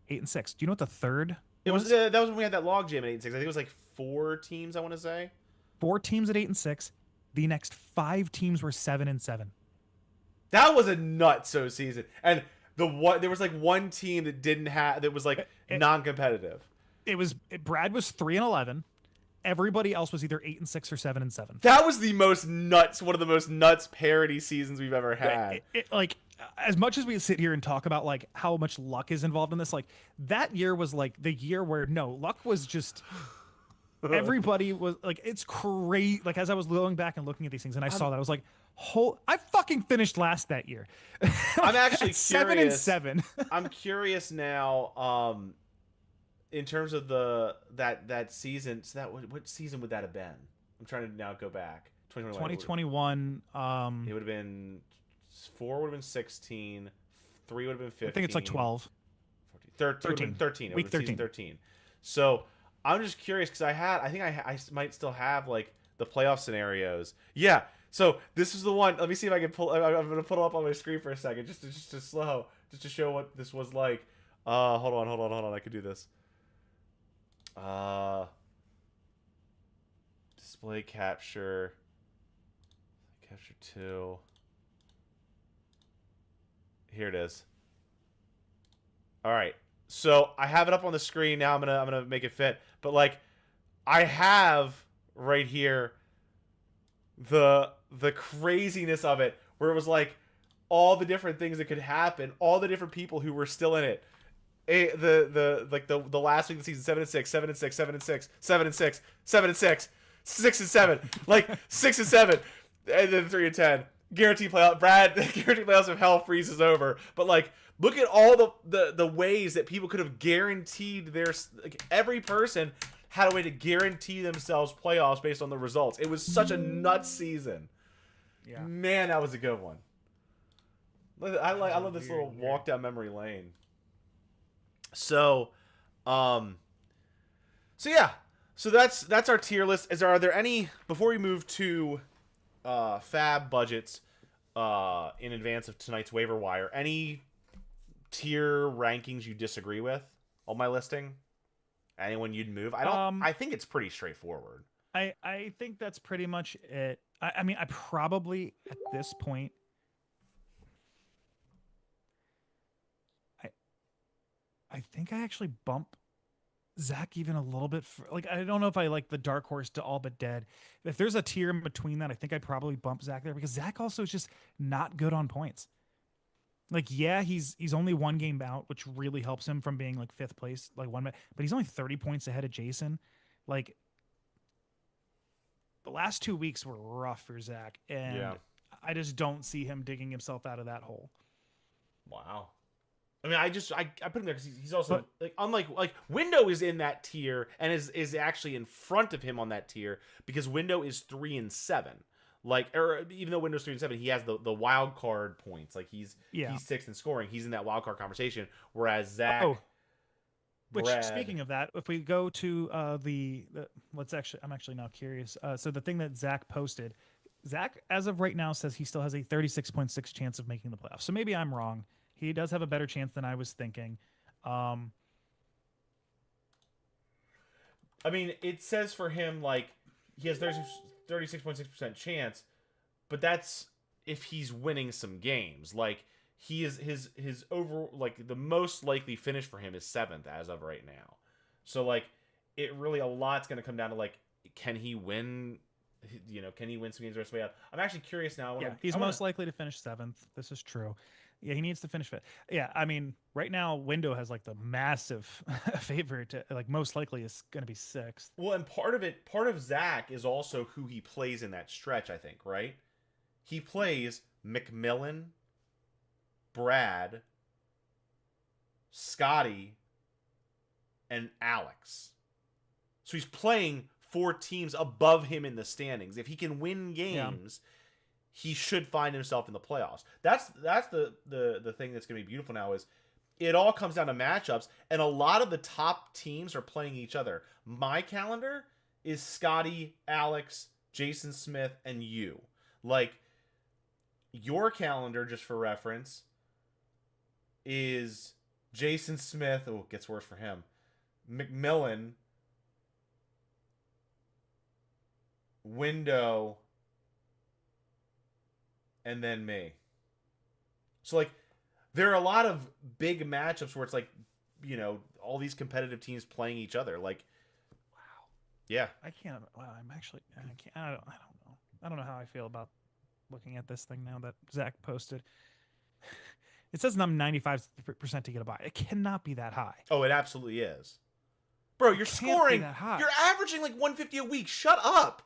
8 and 6. Do you know what the third? It was that was when we had that log jam at 8 and 6. I think it was like 4 teams. I want to say 4 teams at 8 and 6. The next 5 teams were 7 and 7. that was a nutso season. And there was like one team that didn't have that was like non-competitive. Brad was 3 and 11. Everybody else was either 8 and 6 or 7 and 7. That was the most nuts, one of the most nuts parody seasons we've ever had. Like, as much as we sit here and talk about like how much luck is involved in this, like that year was like the year where no luck was just everybody was like, it's crazy. Like as I was going back and looking at these things and I saw that, I was like, I fucking finished last that year. I'm actually curious. 7 and 7. I'm curious now. In terms of that season, so what season would that have been? I'm trying to now go back. 2021. It would have been 4 would have been 16, 3 would have been 15. I think it's like 12. 13. 13. Week 13. 13. So I'm just curious because I might still have like the playoff scenarios. Yeah. So this is the one. Let me see if I can pull. I'm gonna pull it up on my screen for a second, just to show what this was like. Hold on. I could do this. Display capture 2. Here it is. All right, so I have it up on the screen now. I'm gonna make it fit, but like I have right here the craziness of it, where it was like all the different things that could happen, all the different people who were still in it. The last week of the season, 7 and 6, 7 and 6, 7 and 6, 7 and 6, 7 and 6, 6 and 7, like 6 and 7, and then 3 and 10. Guaranteed playoff. Brad, guaranteed playoffs if hell freezes over. But like, look at all the ways that people could have guaranteed their like every person had a way to guarantee themselves playoffs based on the results. It was such a nuts season. Yeah, man, that was a good one. I love this little walk down memory lane. So, yeah. So that's our tier list. Are there any, before we move to fab budgets in advance of tonight's waiver wire, any tier rankings you disagree with on my listing? Anyone you'd move? I think it's pretty straightforward. I think that's pretty much it. I mean, I probably at this point I think I actually bump Zach even a little bit. Like, I don't know if I like the dark horse to all but dead. If there's a tier in between that, I think I'd probably bump Zach there because Zach also is just not good on points. Like, yeah, he's only 1 game out, which really helps him from being like 5th place, like but he's only 30 points ahead of Jason. Like, the last 2 weeks were rough for Zach, and I just don't see him digging himself out of that hole. Wow. I mean, I put him there because he's also like, unlike Window is in that tier and is actually in front of him on that tier because Window is 3 and 7. Like, or even though Window's 3 and 7, he has the wild card points. Like he's 6th in scoring. He's in that wild card conversation. Whereas Zach, which speaking of that, if we go to I'm actually now curious. So the thing that Zach posted, Zach as of right now says he still has a 36.6 chance of making the playoffs. So maybe I'm wrong. He does have a better chance than I was thinking. I mean, it says for him, like, he has 36.6% chance, but that's if he's winning some games. Like he is his over like the most likely finish for him is 7th as of right now. So like it really a lot's going to come down to like can he win can he win some games the rest of the way out? I'm actually curious now. He's most likely to finish 7th. This is true. Yeah, he needs to finish 5th. Yeah, I mean, right now, Window has like the massive favorite. Like, most likely is going to be 6th. Well, and part of Zach is also who he plays in that stretch, I think, right? He plays McMillan, Brad, Scotty, and Alex. So he's playing 4 teams above him in the standings. If he can win games, he should find himself in the playoffs. That's the thing that's going to be beautiful now is it all comes down to matchups, and a lot of the top teams are playing each other. My calendar is Scotty, Alex, Jason Smith, and you. Like, your calendar, just for reference, is Jason Smith. Oh, it gets worse for him. McMillan, Window, and then me. So, like, there are a lot of big matchups where it's like, all these competitive teams playing each other. Like, wow. Yeah. I can't. Wow, I can't. I don't know. I don't know how I feel about looking at this thing now that Zach posted. It says I'm 95% to get a buy. It cannot be that high. Oh, it absolutely is. Bro, you're scoring. You're averaging like 150 a week. Shut up.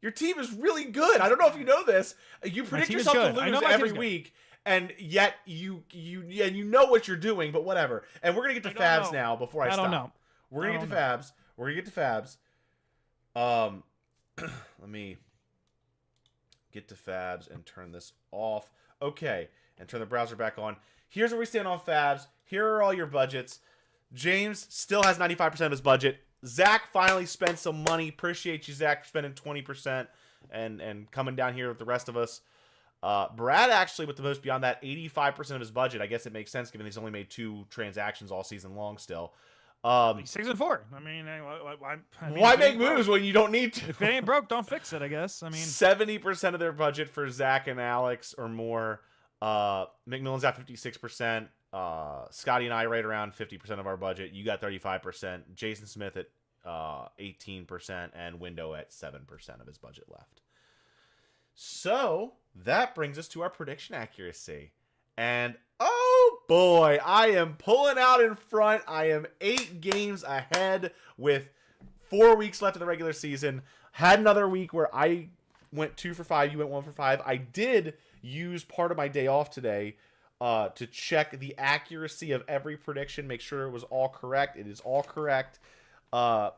Your team is really good. I don't know if you know this. You predict yourself to lose every week, and yet you know what you're doing, but whatever. And we're gonna get to Fabs now before I stop. Don't know. We're gonna get to Fabs. We're gonna get to Fabs. Let me get to Fabs and turn this off. Okay, and turn the browser back on. Here's where we stand on Fabs. Here are all your budgets. James still has 95% of his budget. Zach finally spent some money. Appreciate you, Zach, for spending 20% and coming down here with the rest of us. Brad actually with the most beyond that, 85% of his budget. I guess it makes sense given he's only made 2 transactions all season long still. 6 and 4. I mean, why make moves when you don't need to? If it ain't broke, don't fix it, I guess. I mean, 70% of their budget for Zach and Alex or more. McMillan's at 56%. Scotty and I right around 50% of our budget. You got 35%. Jason Smith at 18%, and Window at 7% of his budget left. So that brings us to our prediction accuracy. And oh boy, I am pulling out in front. I am 8 games ahead with 4 weeks left of the regular season. Had another week where I went 2 for 5. You went 1 for 5. I did use part of my day off today to check the accuracy of every prediction, make sure it was all correct. It is all correct. So